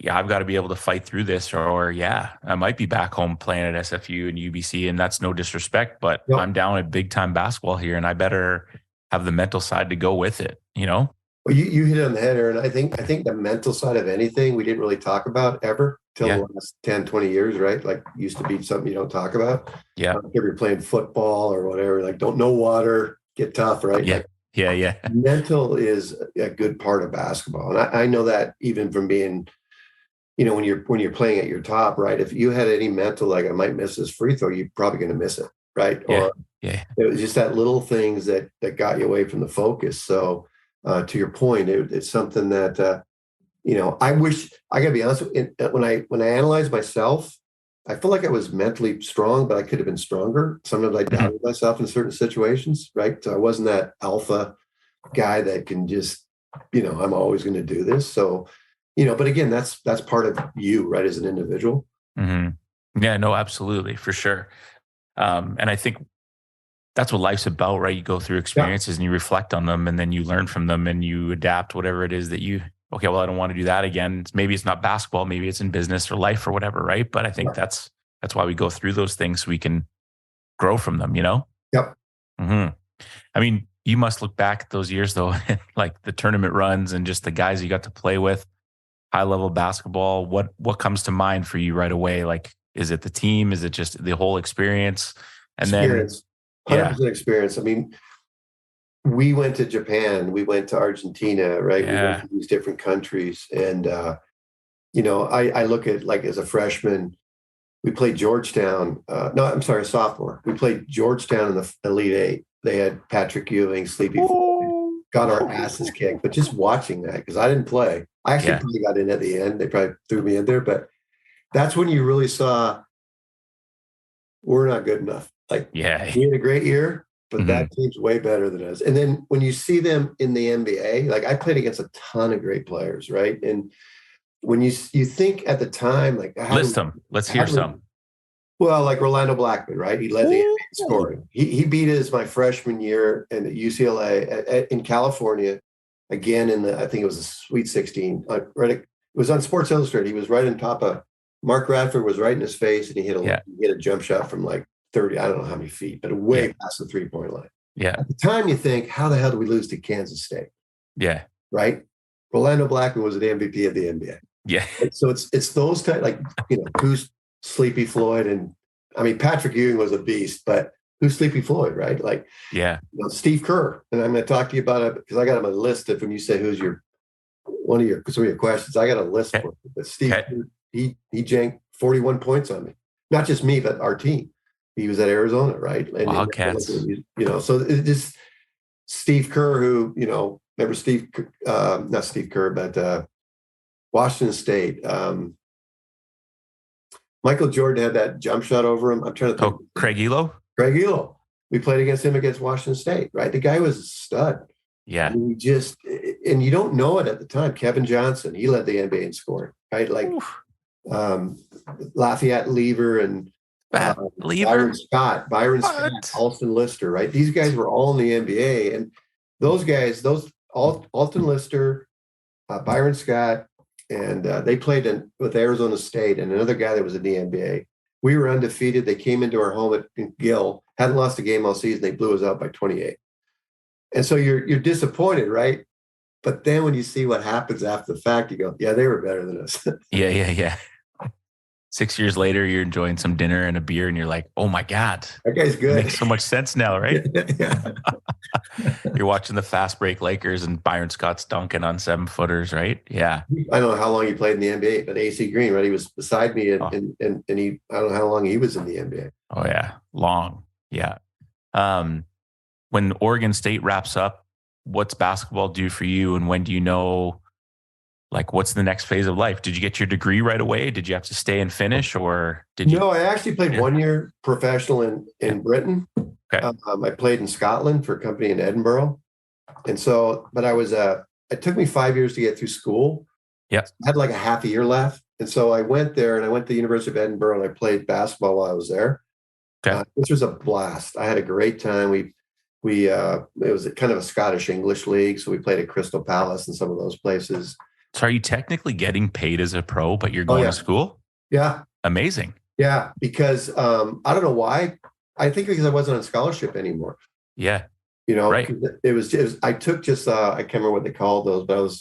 I've got to be able to fight through this, or I might be back home playing at SFU and UBC, and that's no disrespect, but I'm down at big time basketball here, and I better have the mental side to go with it, Well, you hit it on the head, Aaron. I think the mental side of anything we didn't really talk about ever till the last 10, 20 years, right? Like used to be something you don't talk about. Yeah. If you're playing football or whatever, like don't know water, get tough, right? Yeah. Mental is a good part of basketball. And I know that even from being, when you're playing at your top, right? If you had any mental, like I might miss this free throw, you're probably going to miss it. right? Yeah. Or Yeah. it was just that little things that got you away from the focus. So to your point, it's something that I wish, I got to be honest, when I analyze myself, I feel like I was mentally strong, but I could have been stronger. Sometimes I doubted myself in certain situations, right? So I wasn't that alpha guy that can just, I'm always going to do this. So, but again, that's part of you, right, as an individual. Yeah, no, absolutely, for sure. And I think that's what life's about, right? You go through experiences and you reflect on them, and then you learn from them and you adapt whatever it is that okay, well, I don't want to do that again. Maybe it's not basketball, maybe it's in business or life or whatever, right? But I think that's why we go through those things so we can grow from them, Yep. I mean, you must look back at those years though, like the tournament runs and just the guys you got to play with, high level basketball. What comes to mind for you right away? Like, is it the team? Is it just the whole experience? And Experience. then, 100% experience. I mean, we went to Japan, we went to Argentina, right? We went to these different countries. And, I look at, like, as a freshman, we played Georgetown. No, I'm sorry, sophomore. We played Georgetown in the Elite Eight. They had Patrick Ewing, Sleepy Floyd, got our asses kicked. But just watching that, because I didn't play. I actually probably got in at the end. They probably threw me in there. But that's when you really saw we're not good enough. Like, we had a great year, but that team's way better than us. And then when you see them in the NBA, like, I played against a ton of great players, right? And when you think at the time, like, list them. Let's hear some. Well, like Rolando Blackman, right? He led the NBA in scoring. He beat us my freshman year at UCLA in California, again I think it was a Sweet 16. Right, it was on Sports Illustrated. He was right on top of Mark Radford, was right in his face, and he hit a jump shot from like 30, I don't know how many feet, but way past the 3-point line. Yeah. At the time, you think, how the hell did we lose to Kansas State? Yeah. Right? Rolando Blackman was an MVP of the NBA. Yeah. So it's those type, like, who's Sleepy Floyd, and I mean, Patrick Ewing was a beast, but who's Sleepy Floyd, right? Like, Steve Kerr. And I'm going to talk to you about it because I got him a list of, when you say who's some of your questions, I got a list for you. But Steve Kerr, he janked 41 points on me. Not just me, but our team. He was at Arizona, right? And Wildcats. So it just Steve Kerr, who, remember Steve, not Steve Kerr, but Washington State. Michael Jordan had that jump shot over him. I'm trying to think. Craig Elo? Craig Elo. We played against him against Washington State, right? The guy was a stud. Yeah. I mean, and you don't know it at the time. Kevin Johnson, he led the NBA in scoring, right? Like, Lafayette Lever and Byron Scott, Alston Lister, right? These guys were all in the NBA. And those guys, Alston Lister, Byron Scott, and they played with Arizona State and another guy that was in the NBA. We were undefeated. They came into our home in Gill, hadn't lost a game all season. They blew us out by 28. And so you're disappointed, right? But then when you see what happens after the fact, you go, yeah, they were better than us. Yeah. 6 years later, you're enjoying some dinner and a beer, and you're like, "Oh my God, that guy's good." It makes so much sense now, right? Yeah. You're watching the fast break Lakers and Byron Scott's dunking on 7-footers, right? Yeah. I don't know how long he played in the NBA, but AC Green, right? He was beside me, and he, I don't know how long he was in the NBA. Oh yeah, long. Yeah. When Oregon State wraps up, what's basketball do for you, and when do you know? Like, what's the next phase of life? Did you get your degree right away? Did you have to stay and finish, or did you? No, I actually played 1 year professional in Britain. Okay. I played in Scotland for a company in Edinburgh. And so, but it took me 5 years to get through school. Yeah. I had like a half a year left. And so I went there, and I went to the University of Edinburgh, and I played basketball while I was there. Okay. Which was a blast. I had a great time. It was kind of a Scottish English league. So we played at Crystal Palace and some of those places. So are you technically getting paid as a pro, but you're going to school? Yeah. Amazing. Yeah. Because I don't know why. I think because I wasn't on scholarship anymore. Yeah. Right. It was I took just, I can't remember what they called those, but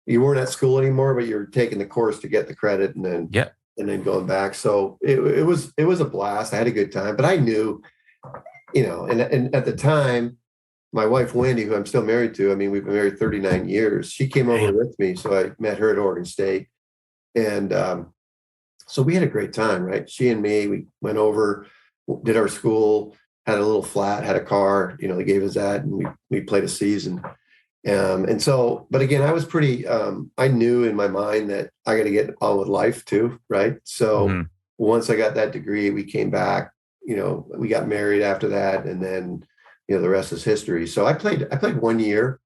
you weren't at school anymore, but you were taking the course to get the credit and then going back. So it was a blast. I had a good time, but I knew, and at the time, my wife, Wendy, who I'm still married to, I mean, we've been married 39 years. She came over with me. So I met her at Oregon State. And so we had a great time, right? She and me, we went over, did our school, had a little flat, had a car, they gave us that, and we played a season. And so, but again, I was pretty, I knew in my mind that I got to get on with life too. Right. So once I got that degree, we came back, we got married after that. And then, the rest is history. So I played 1 year.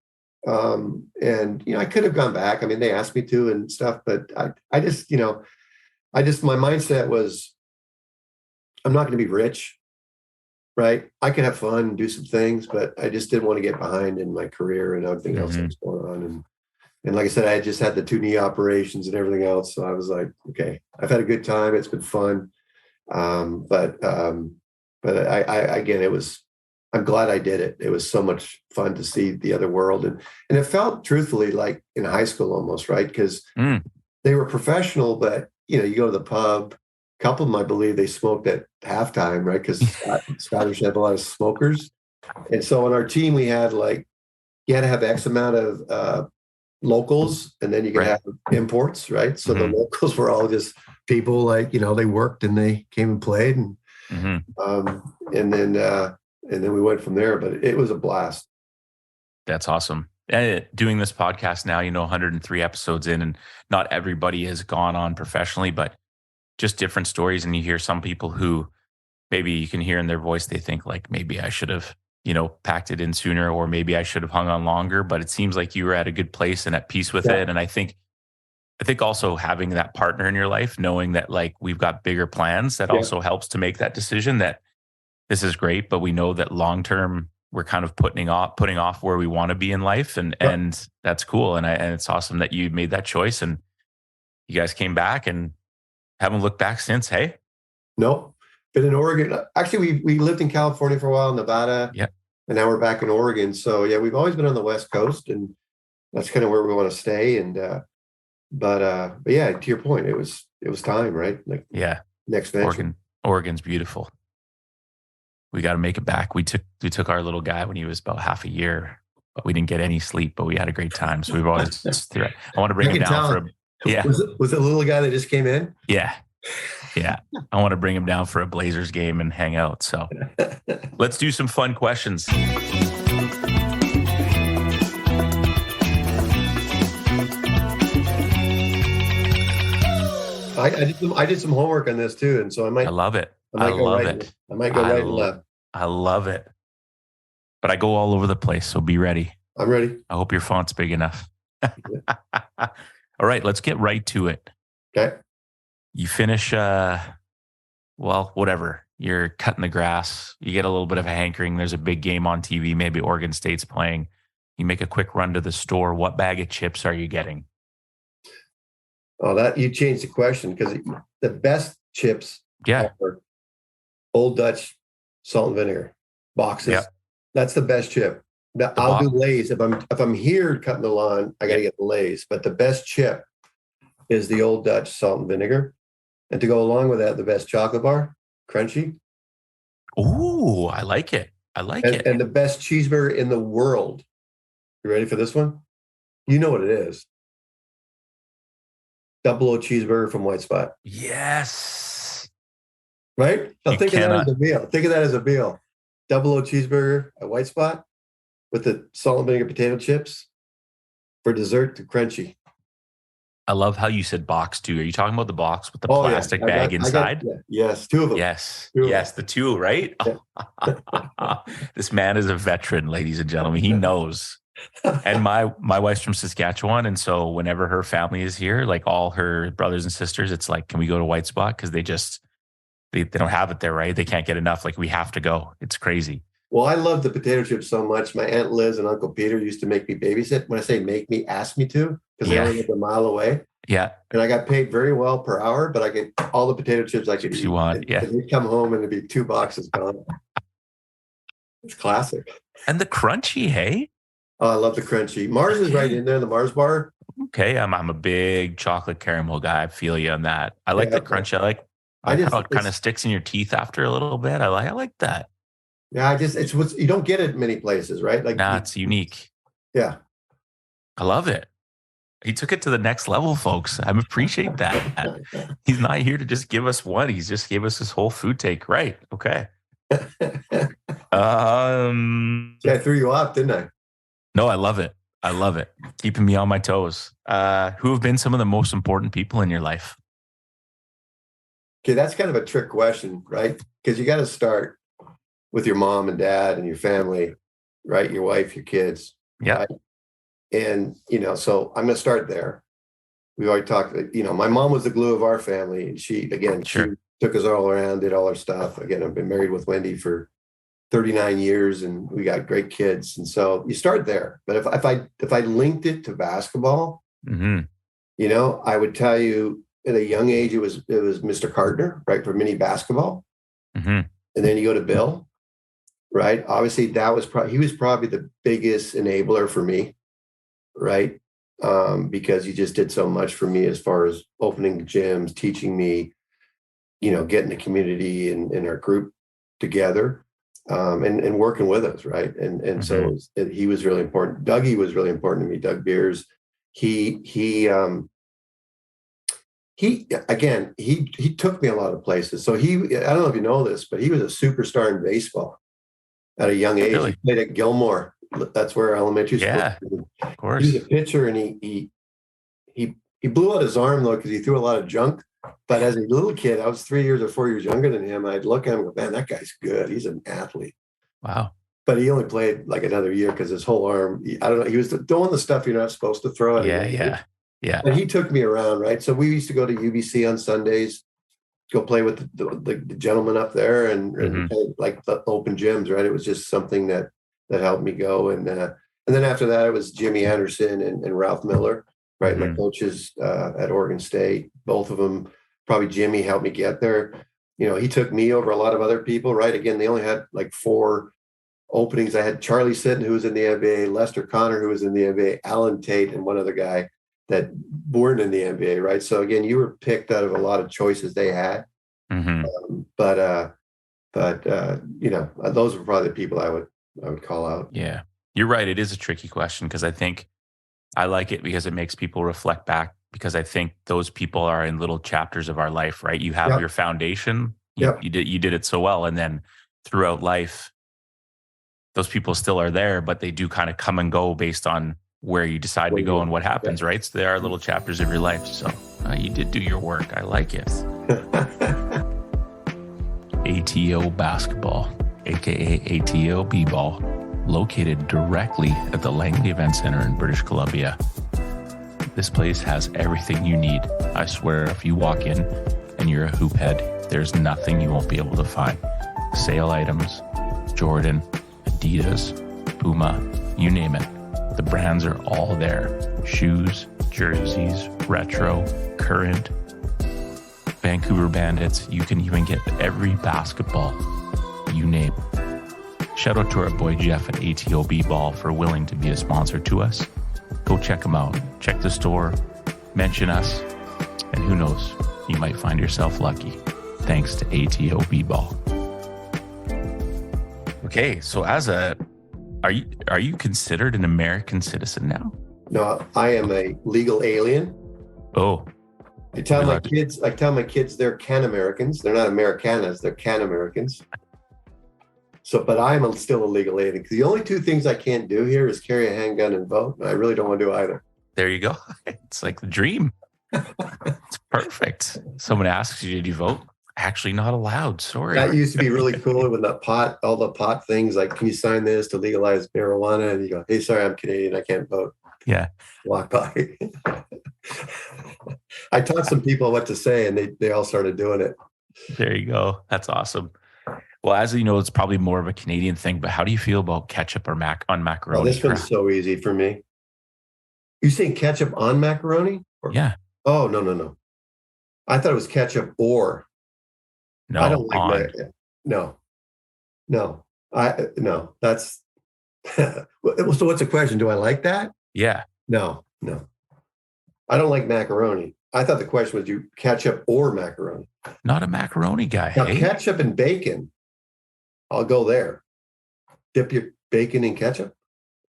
And, I could have gone back. I mean, they asked me to and stuff, but I just, my mindset was, I'm not going to be rich. Right. I can have fun and do some things, but I just didn't want to get behind in my career and everything else that was going on. And like I said, I had just had the 2 knee operations and everything else. So I was like, okay, I've had a good time. It's been fun. But again, I'm glad I did it. It was so much fun to see the other world. And it felt truthfully like in high school almost, right? Because they were professional, but you go to the pub. A couple of them, I believe, they smoked at halftime, right? Because Scottish have a lot of smokers. And so on our team, we had you had to have X amount of locals, and then you could have imports, right? So the locals were all just people they worked and they came and played. And and then we went from there, but it was a blast. That's awesome. Doing this podcast now, 103 episodes in, and not everybody has gone on professionally, but just different stories. And you hear some people who maybe you can hear in their voice, they think maybe I should have, packed it in sooner, or maybe I should have hung on longer, but it seems like you were at a good place and at peace with it. And I think also having that partner in your life, knowing that we've got bigger plans, that also helps to make that decision that this is great, but we know that long-term we're kind of putting off where we want to be in life. And that's cool. And it's awesome that you made that choice and you guys came back and haven't looked back since. Hey, no, been in Oregon. Actually, we lived in California for a while, Nevada, and now we're back in Oregon. So we've always been on the West Coast, and that's kind of where we want to stay. And but yeah, to your point, it was time, right? Next venture. Oregon's beautiful. We got to make it back. We took our little guy when he was about half a year, but we didn't get any sleep. But we had a great time. So we've always. I want to bring him down for a. Yeah. Was it the little guy that just came in? Yeah. I want to bring him down for a Blazers game and hang out. So let's do some fun questions. I did some homework on this too, and so I love it. I love it. I might go right and left. I love it. But I go all over the place, so be ready. I'm ready. I hope your font's big enough. All right, let's get right to it. Okay. You finish, whatever. You're cutting the grass. You get a little bit of a hankering. There's a big game on TV. Maybe Oregon State's playing. You make a quick run to the store. What bag of chips are you getting? Oh, that you changed the question, because the best chips are Old Dutch salt and vinegar boxes. Yep. That's the best chip. I'll do Lay's. If I'm here cutting the lawn, I got to get the Lay's. But the best chip is the Old Dutch salt and vinegar. And to go along with that, the best chocolate bar, crunchy. Ooh, I like it. And the best cheeseburger in the world. You ready for this one? You know what it is. Double O cheeseburger from White Spot. Yes. Right? Now think of that as a meal. Think of that as a meal. Double O cheeseburger at White Spot with the salt and vinegar potato chips for dessert to crunchy. I love how you said box too. Are you talking about the box with the plastic bag inside? Yes, 2 of them. Yes, the 2, right? Yeah. This man is a veteran, ladies and gentlemen. He knows. And my wife's from Saskatchewan, and so whenever her family is here, all her brothers and sisters, it's like, can we go to White Spot? Because they don't have it there, right? They can't get enough. We have to go. It's crazy. Well, I love the potato chips so much. My Aunt Liz and Uncle Peter used to make me babysit. When I say make me, ask me to, because they only live a mile away. Yeah. And I got paid very well per hour, but I get all the potato chips I could eat. You want, yeah. And they'd come home and it'd be 2 boxes gone. It's classic. And the crunchy, hey? Oh, I love the crunchy. Mars is right in there, the Mars bar. Okay, I'm a big chocolate caramel guy. I feel you on that. I like the crunch. I like how it kind of sticks in your teeth after a little bit. I like that. Yeah, it's what you don't get it many places, right? It's unique. Yeah. I love it. He took it to the next level, folks. I appreciate that. He's not here to just give us one. He's just gave us his whole food take. Right. Okay. I threw you off, didn't I? No, I love it. I love it. Keeping me on my toes. Who have been some of the most important people in your life? Okay, that's kind of a trick question, right? Because you got to start with your mom and dad and your family, right? Your wife, your kids. Yeah. Right? And, so I'm going to start there. We already talked, my mom was the glue of our family. And she took us all around, did all our stuff. Again, I've been married with Wendy for 39 years and we got great kids. And so you start there. But if I linked it to basketball, I would tell you at a young age, it was Mr. Carter, right? For mini basketball. And then you go to Bill, right? Obviously that was he was probably the biggest enabler for me. Right. Because he just did so much for me as far as opening gyms, teaching me, getting the community and our group together, and working with us. Right. And so he was really important. Dougie was really important to me. Doug Beers. He took me a lot of places. So I don't know if you know this, but he was a superstar in baseball at a young age. Really? He played at Gilmore. That's where elementary school. Yeah, of course. He was a pitcher, and he blew out his arm though because he threw a lot of junk. But as a little kid, I was 3 years or 4 years younger than him. I'd look at him and go, "Man, that guy's good. He's an athlete." Wow. But he only played like another year because his whole arm. I don't know. He was doing the stuff you're not supposed to throw at. Yeah. But he took me around, right? So we used to go to UBC on Sundays, go play with the gentleman up there, and kind of like the open gyms, right? It was just something that helped me go. And then after that, it was Jimmy Anderson and Ralph Miller, right? My coaches at Oregon State, both of them. Probably Jimmy helped me get there. He took me over a lot of other people, right? Again, they only had like 4 openings. I had Charlie Sitton, who was in the NBA, Lester Connor, who was in the NBA, Alan Tait, and one other guy that weren't in the NBA, right? So again, you were picked out of a lot of choices they had. But those were probably the people I would call out. Yeah, you're right. It is a tricky question because I think I like it because it makes people reflect back, because I think those people are in little chapters of our life, right? You have your foundation. You did it so well. And then throughout life, those people still are there, but they do kind of come and go based on where you decide to go and what happens, right? So there are little chapters of your life. So you did do your work. I like it. ATO basketball, aka ATO b-ball, located directly at the Langley Event Center in British Columbia. This place has everything you need. I swear, if you walk in and you're a hoop head, there's nothing you won't be able to find. Sale items, Jordan, Adidas, Puma, you name it. The brands are all there. Shoes, jerseys, retro, current, Vancouver Bandits. You can even get every basketball you name. Shout out to our boy Jeff at ATO B-Ball for willing to be a sponsor to us. Go check them out. Check the store, mention us, and who knows, you might find yourself lucky. Thanks to ATO B-Ball. Okay, so are you considered an American citizen now? No, I am a legal alien. Oh. I tell my kids they're Can-Americans. They're not Americanas, they're Can-Americans. So, but I'm still a legal alien. The only 2 things I can't do here is carry a handgun and vote. I really don't want to do either. There you go. It's like the dream. It's perfect. Someone asks you, did you vote? Actually not allowed. Sorry. That used to be really cool with all the pot things. Like, can you sign this to legalize marijuana? And you go, hey, sorry, I'm Canadian. I can't vote. Yeah. Walk by. I taught some people what to say and they all started doing it. There you go. That's awesome. Well, as you know, it's probably more of a Canadian thing, but how do you feel about ketchup or on macaroni? Oh, this one's so easy for me. You saying ketchup on macaroni? Yeah. Oh, no. I thought it was ketchup or. No, I don't like that. No. That's so what's the question? Do I like that? Yeah. No. I don't like macaroni. I thought the question was you ketchup or macaroni. Not a macaroni guy. Now, hey? Ketchup and bacon. I'll go there. Dip your bacon in ketchup.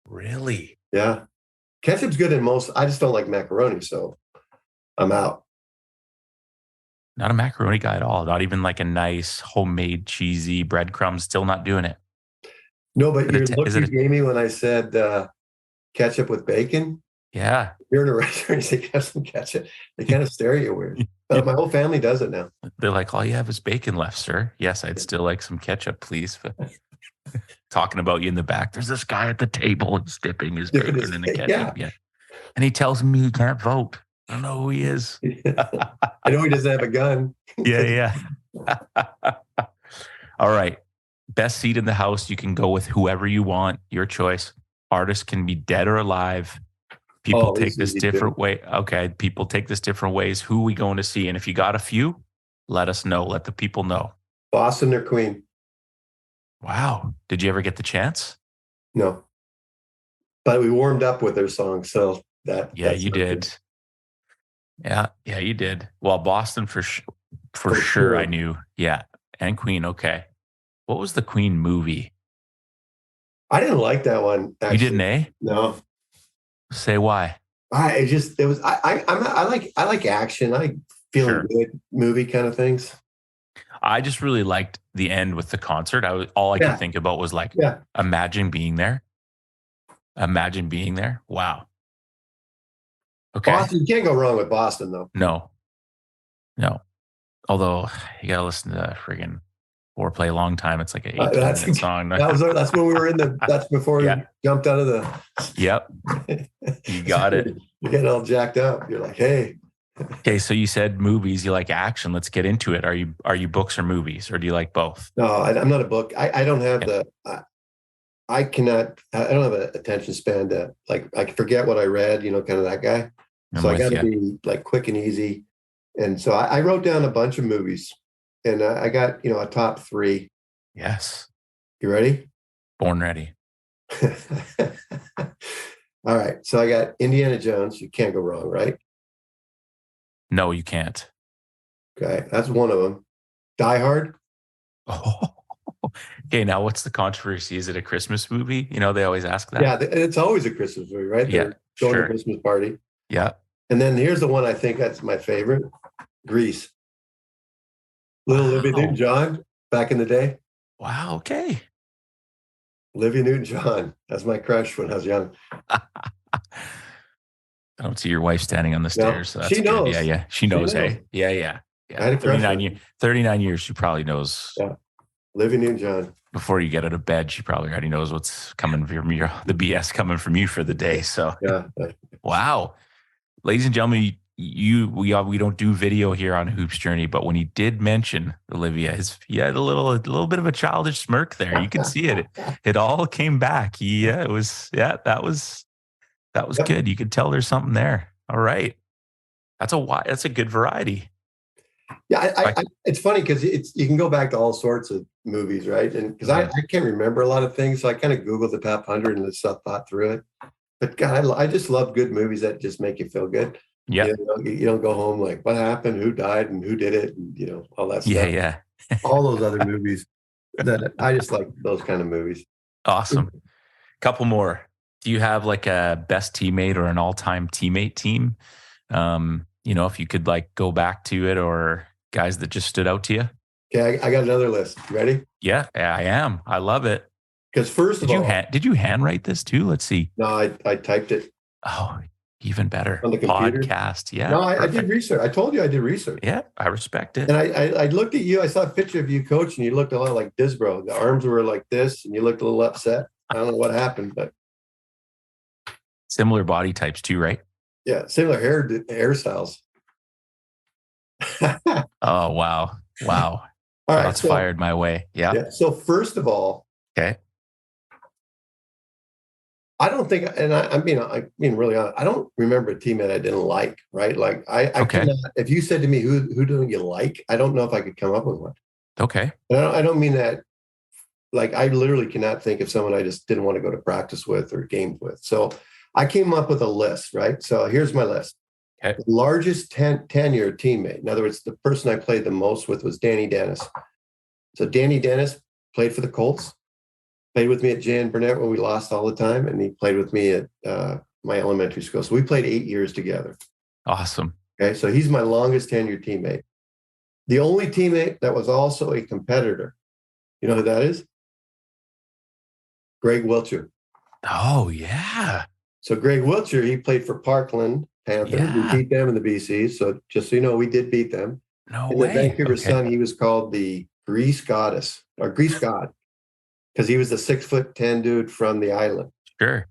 Really? Yeah. Ketchup's good in most. I just don't like macaroni, so I'm out. Not a macaroni guy at all. Not even like a nice homemade cheesy breadcrumbs. Still not doing it. No, but your look is you it gave me when I said ketchup with bacon. yeah. You're in a restaurant, you say have some ketchup. They kind of stare at you weird. But my whole family does it now. They're like, all you have is bacon left, sir. Yes, I'd still like some ketchup, please. But talking about you in the back, there's this guy at the table. He's dipping his bacon in the ketchup. Yeah. And he tells me he can't vote. I don't know who he is. I know he doesn't have a gun. Yeah. All right. Best seat in the house. You can go with whoever you want. Your choice. Artists can be dead or alive. People take this different way. Okay. People take this different ways. Who are we going to see? And if you got a few, let us know. Let the people know. Boston or Queen? Wow. Did you ever get the chance? No. But we warmed up with their song. So you did. Good. Yeah, you did. Well, Boston for sure. I knew. Yeah. And Queen. Okay. What was the Queen movie? I didn't like that one. Actually. You didn't, eh? No. Say why? I like action. I like feeling good movie kind of things. I just really liked the end with the concert. All I could think about was like, imagine being there. Imagine being there. Wow. Okay. Boston, you can't go wrong with Boston, though. No. Although you gotta listen to friggin' Foreplay Long Time. It's like an 8-minute song. That's when we were that's before we jumped out of the. Yep. You got it. You're getting all jacked up. You're like, hey. Okay, so you said movies. You like action. Let's get into it. Are you books or movies, or do you like both? No, I'm not a book. I don't have I don't have an attention span to I forget what I read. Kind of that guy. So I got to be like quick and easy. And so I wrote down a bunch of movies, and I got a top 3. Yes. You ready? Born ready. All right. So I got Indiana Jones. You can't go wrong, right? No, you can't. Okay, that's one of them. Die Hard. Oh. Okay, now what's the controversy? Is it a Christmas movie? They always ask that. Yeah, it's always a Christmas movie, right? Yeah, going to a Christmas party. Yeah. And then here's the one I think that's my favorite. Grease. Little Olivia Newton-John back in the day. Wow, okay. Olivia Newton-John. That's my crush when I was young. I don't see your wife standing on the stairs. So that's she knows. Good. Yeah. She knows, hey? Yeah. I had a 39 years, she probably knows. Yeah. Olivia Newton-John. Before you get out of bed, she probably already knows what's coming from you, the BS coming from you for the day. So, wow. Ladies and gentlemen, we don't do video here on Hoops Journey, but when he did mention Olivia, he had a little bit of a childish smirk there. You could see it. It all came back. That was good. You could tell there's something there. All right. That's a good variety. Yeah, it's funny because you can go back to all sorts of movies, right? And because I can't remember a lot of things, so I kind of Googled the top 100 and thought through it. But God, I just love good movies that just make you feel good. Yeah, you don't go home like, what happened, who died, and who did it, and all that stuff. Yeah. All those other movies that I just like those kind of movies. Awesome. Couple more. Do you have like a best teammate or an all-time teammate team? If you could like go back to it, or guys that just stood out to you. Okay, I got another list. You ready? Yeah, I am. I love it. Because first of all, did you handwrite this too? Let's see. No, I typed it. Oh, even better. On the computer. Podcast. Yeah. No, I did research. I told you I did research. Yeah, I respect it. And I looked at you. I saw a picture of you coaching. You looked a lot like Disbro. The arms were like this, and you looked a little upset. I don't know what happened, but similar body types too, right? Yeah, similar hairstyles. Oh, wow. All right. That's fired my way. Yeah. So first of all, okay. I don't think, and I'm being really honest, I don't remember a teammate I didn't like, right? Like I cannot, if you said to me, who don't you like? I don't know if I could come up with one. Okay. And I don't mean that, like I literally cannot think of someone I just didn't want to go to practice with or games with. So I came up with a list, right? So here's my list. Okay. The largest tenure teammate, in other words, the person I played the most with was Danny Dennis. So Danny Dennis played for the Colts, played with me at Jan Burnett when we lost all the time, and he played with me at my elementary school. So we played 8 years together. Awesome. Okay. So he's my longest tenured teammate. The only teammate that was also a competitor. You know who that is? Greg Wiltshire. Oh, yeah. So Greg Wiltshire, he played for Parkland Panthers. Yeah. We beat them in the BC. So just so you know, we did beat them. No In way. the Vancouver Sun, he was called the Greece Goddess or Greece God because he was the 6'10" dude from the island. Sure.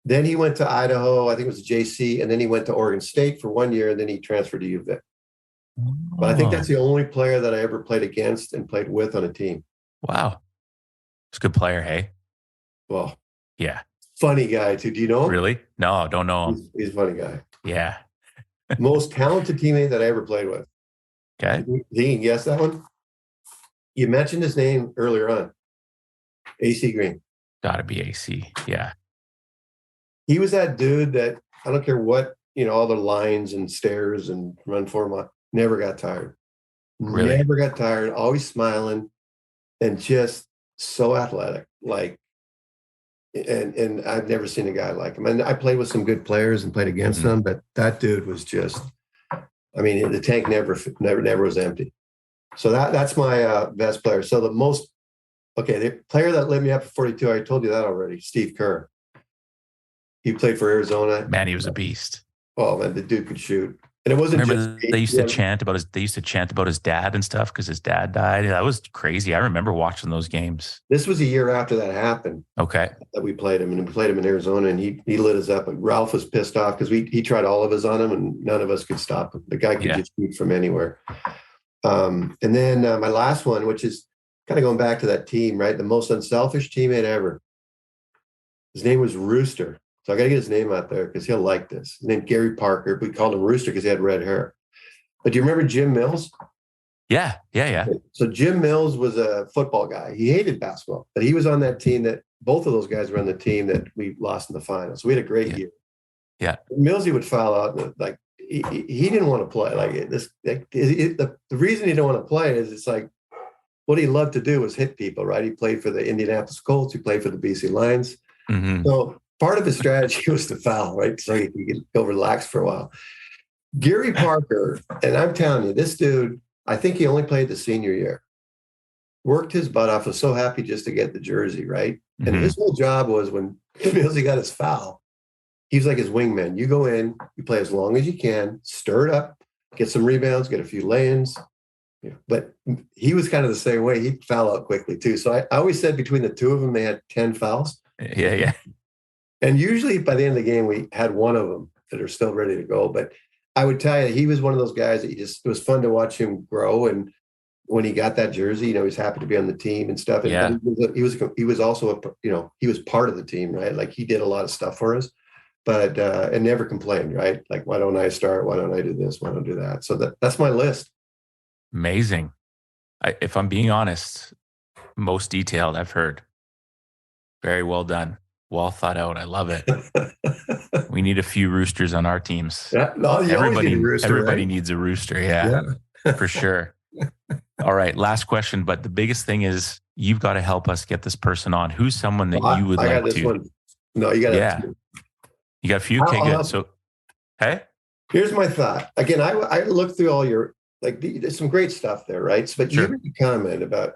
Then he went to Idaho, I think it was JC, and then he went to Oregon State for 1 year, and then he transferred to U of A. But I think that's the only player that I ever played against and played with on a team. Wow. He's a good player, hey? Well, yeah. Funny guy, too. Do you know him? Really? No, don't know him. He's a funny guy. Yeah. Most talented teammate that I ever played with. Okay. You can guess that one? You mentioned his name earlier on. AC Green. Gotta be AC. Yeah. He was that dude that I don't care what, all the lines and stairs and run for him, never got tired. Really? Never got tired, always smiling and just so athletic. And I've never seen a guy like him. And I played with some good players and played against them, but that dude was just, the tank never was empty. So that's my best player. So the player that lit me up for 42, I told you that already, Steve Kerr. He played for Arizona. Man, he was a beast. Oh man, the dude could shoot. And it wasn't Remember just they used to chant about his dad and stuff because his dad died. That was crazy. I remember watching those games. This was a year after that happened. Okay. That we played him, and we played him in Arizona, and he lit us up. And Ralph was pissed off because he tried all of us on him, and none of us could stop him. The guy could just shoot from anywhere. And then my last one, which is kind of going back to that team, right? The most unselfish teammate ever. His name was Rooster. So I got to get his name out there because he'll like this. His name Gary Parker. We called him Rooster because he had red hair. But do you remember Jim Mills? Yeah. So Jim Mills was a football guy. He hated basketball, but he was on that team that both of those guys were on the team that we lost in the finals. So we had a great year. Yeah. Millsy would foul out and he didn't want to play the reason he didn't want to play is it's like what he loved to do was hit people, right? He played for the Indianapolis Colts. He played for the BC Lions. Mm-hmm. So part of his strategy was to foul, right? So he could go relax for a while. Gary Parker, and I'm telling you, this dude, I think he only played the senior year, worked his butt off, was so happy just to get the jersey, right? And his whole job was when Millsy got his foul, he was like his wingman. You go in, you play as long as you can, stir it up, get some rebounds, get a few lay-ins. Yeah. But he was kind of the same way. He'd foul out quickly too. So I always said between the two of them, they had 10 fouls. Yeah. And usually by the end of the game, we had one of them that are still ready to go. But I would tell you, he was one of those guys that it was fun to watch him grow. And when he got that jersey, he was happy to be on the team and stuff. And yeah. he was also, he was part of the team, right? Like he did a lot of stuff for us, but and never complained, right? Like, why don't I start? Why don't I do this? Why don't I do that? So that's my list. Amazing. If I'm being honest, most detailed I've heard. Very well done. Well thought out. I love it. We need a few roosters on our teams. Yeah, no, everybody right? needs a rooster. Yeah. For sure. All right. Last question. But the biggest thing is you've got to help us get this person on. Who's someone that you would like to? One. No, you got You got a few? Okay, good. So, hey? Here's my thought. Again, I looked through all your, there's some great stuff there, right? But you made a comment about,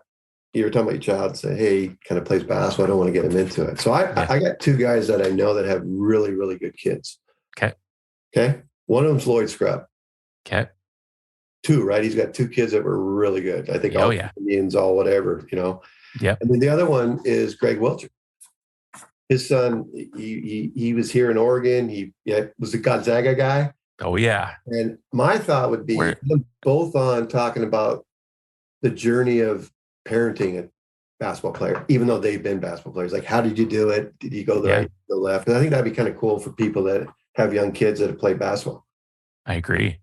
you were talking about your child, say, hey, he kind of plays basketball. I don't want to get him into it. So I got two guys that I know that have really, really good kids. Okay. One of them's Lloyd Scrub. Okay. Two, right? He's got two kids that were really good. I think all Indians, all whatever, Yeah. And then the other one is Greg Wiltshire. His son, he was here in Oregon. He was a Gonzaga guy. Oh, yeah. And my thought would be both on talking about the journey of parenting a basketball player, even though they've been basketball players. Like, how did you do it? Did you go the right, the left? And I think that'd be kind of cool for people that have young kids that have played basketball. I agree.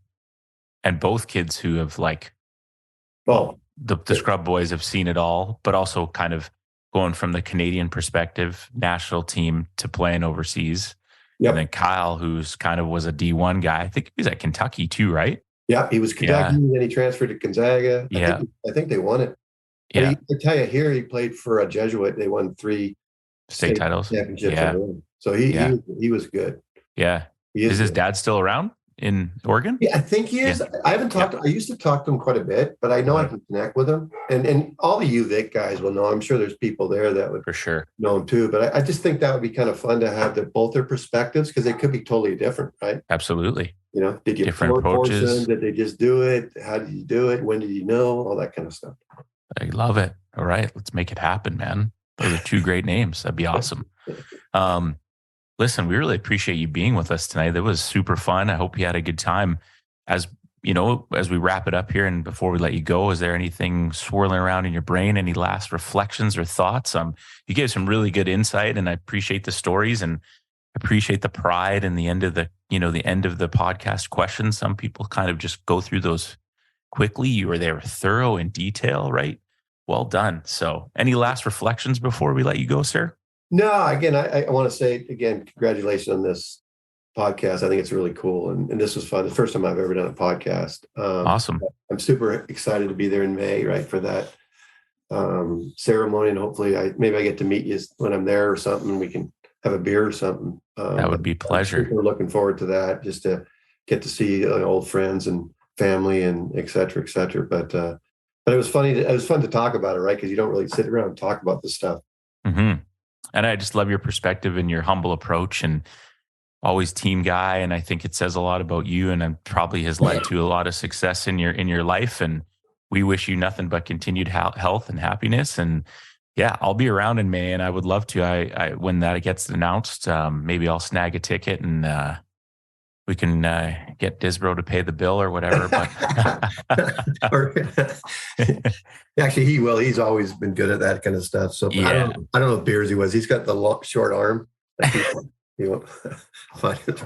And both kids who have the Scrub boys have seen it all, but also kind of going from the Canadian perspective, national team to playing overseas. Yep. And then Kyle, who's kind of was a D1 guy. I think he was at Kentucky too, right? Yeah, he was Kentucky, and then he transferred to Gonzaga. I think they won it. Yeah. I tell you, here he played for a Jesuit. They won 3 state titles. Championships in a row. So he was good. Yeah. He Is his good. dad still around in Oregon? Yeah, I think he is. Yeah. I haven't talked. I used to talk to him quite a bit, but I know I can connect with him. And all the UVic guys will know. I'm sure there's people there that would For sure know him too. But I just think that would be kind of fun to have both their perspectives, because they could be totally different, right? Absolutely. You know, did you Different approaches? Did they just do it? How did you do it? When did you know? All that kind of stuff. I love it. All right, let's make it happen, man. Those are two great names. That'd be awesome. Listen, we really appreciate you being with us tonight. That was super fun. I hope you had a good time. As you know, as we wrap it up here and before we let you go, is there anything swirling around in your brain? Any last reflections or thoughts? You gave some really good insight, and I appreciate the stories and appreciate the pride and the end of the podcast questions. Some people kind of just go through those quickly. They were thorough in detail, right? Well done. So any last reflections before we let you go, sir? No, again, I want to say again, congratulations on this podcast. I think it's really cool. And this was fun. The first time I've ever done a podcast. Awesome. I'm super excited to be there in May, right, for that ceremony. And hopefully maybe I get to meet you when I'm there or something. We can have a beer or something. That would be a pleasure. We're looking forward to that, just to get to see old friends and family and et cetera, et cetera. But it was funny. It was fun to talk about it, right? Because you don't really sit around and talk about this stuff. Mm-hmm. And I just love your perspective and your humble approach, and always team guy. And I think it says a lot about you, and probably has led to a lot of success in your life. And we wish you nothing but continued health and happiness. And yeah, I'll be around in May, and I would love to. I when that gets announced, maybe I'll snag a ticket and we can get Disbro to pay the bill or whatever. But actually, he will. He's always been good at that kind of stuff. So yeah. I don't know what beers he was. He's got the short arm. He won't find it.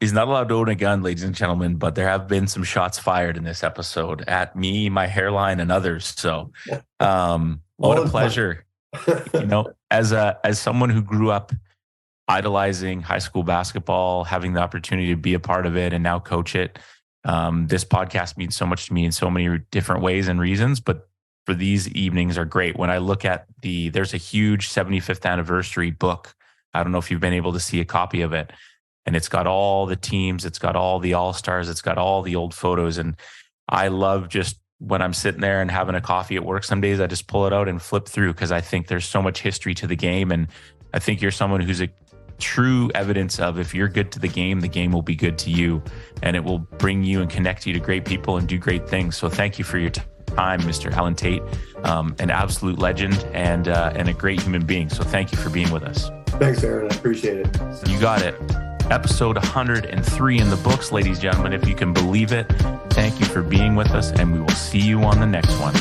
He's not allowed to own a gun, ladies and gentlemen, but there have been some shots fired in this episode at me, my hairline, and others. So what a pleasure. As someone who grew up idolizing high school basketball, having the opportunity to be a part of it and now coach it. This podcast means so much to me in so many different ways and reasons, but for these evenings are great. When I look at there's a huge 75th anniversary book. I don't know if you've been able to see a copy of it, and it's got all the teams, it's got all the all-stars, it's got all the old photos. And I love just when I'm sitting there and having a coffee at work, some days I just pull it out and flip through, because I think there's so much history to the game. And I think you're someone who's a true evidence of, if you're good to the game will be good to you, and it will bring you and connect you to great people and do great things. So thank you for your time, Mr. Alan Tait, an absolute legend and a great human being. So thank you for being with us. Thanks, Aaron. I appreciate it. You got it. Episode 103 in the books, ladies and gentlemen, if you can believe it. Thank you for being with us, and we will see you on the next one.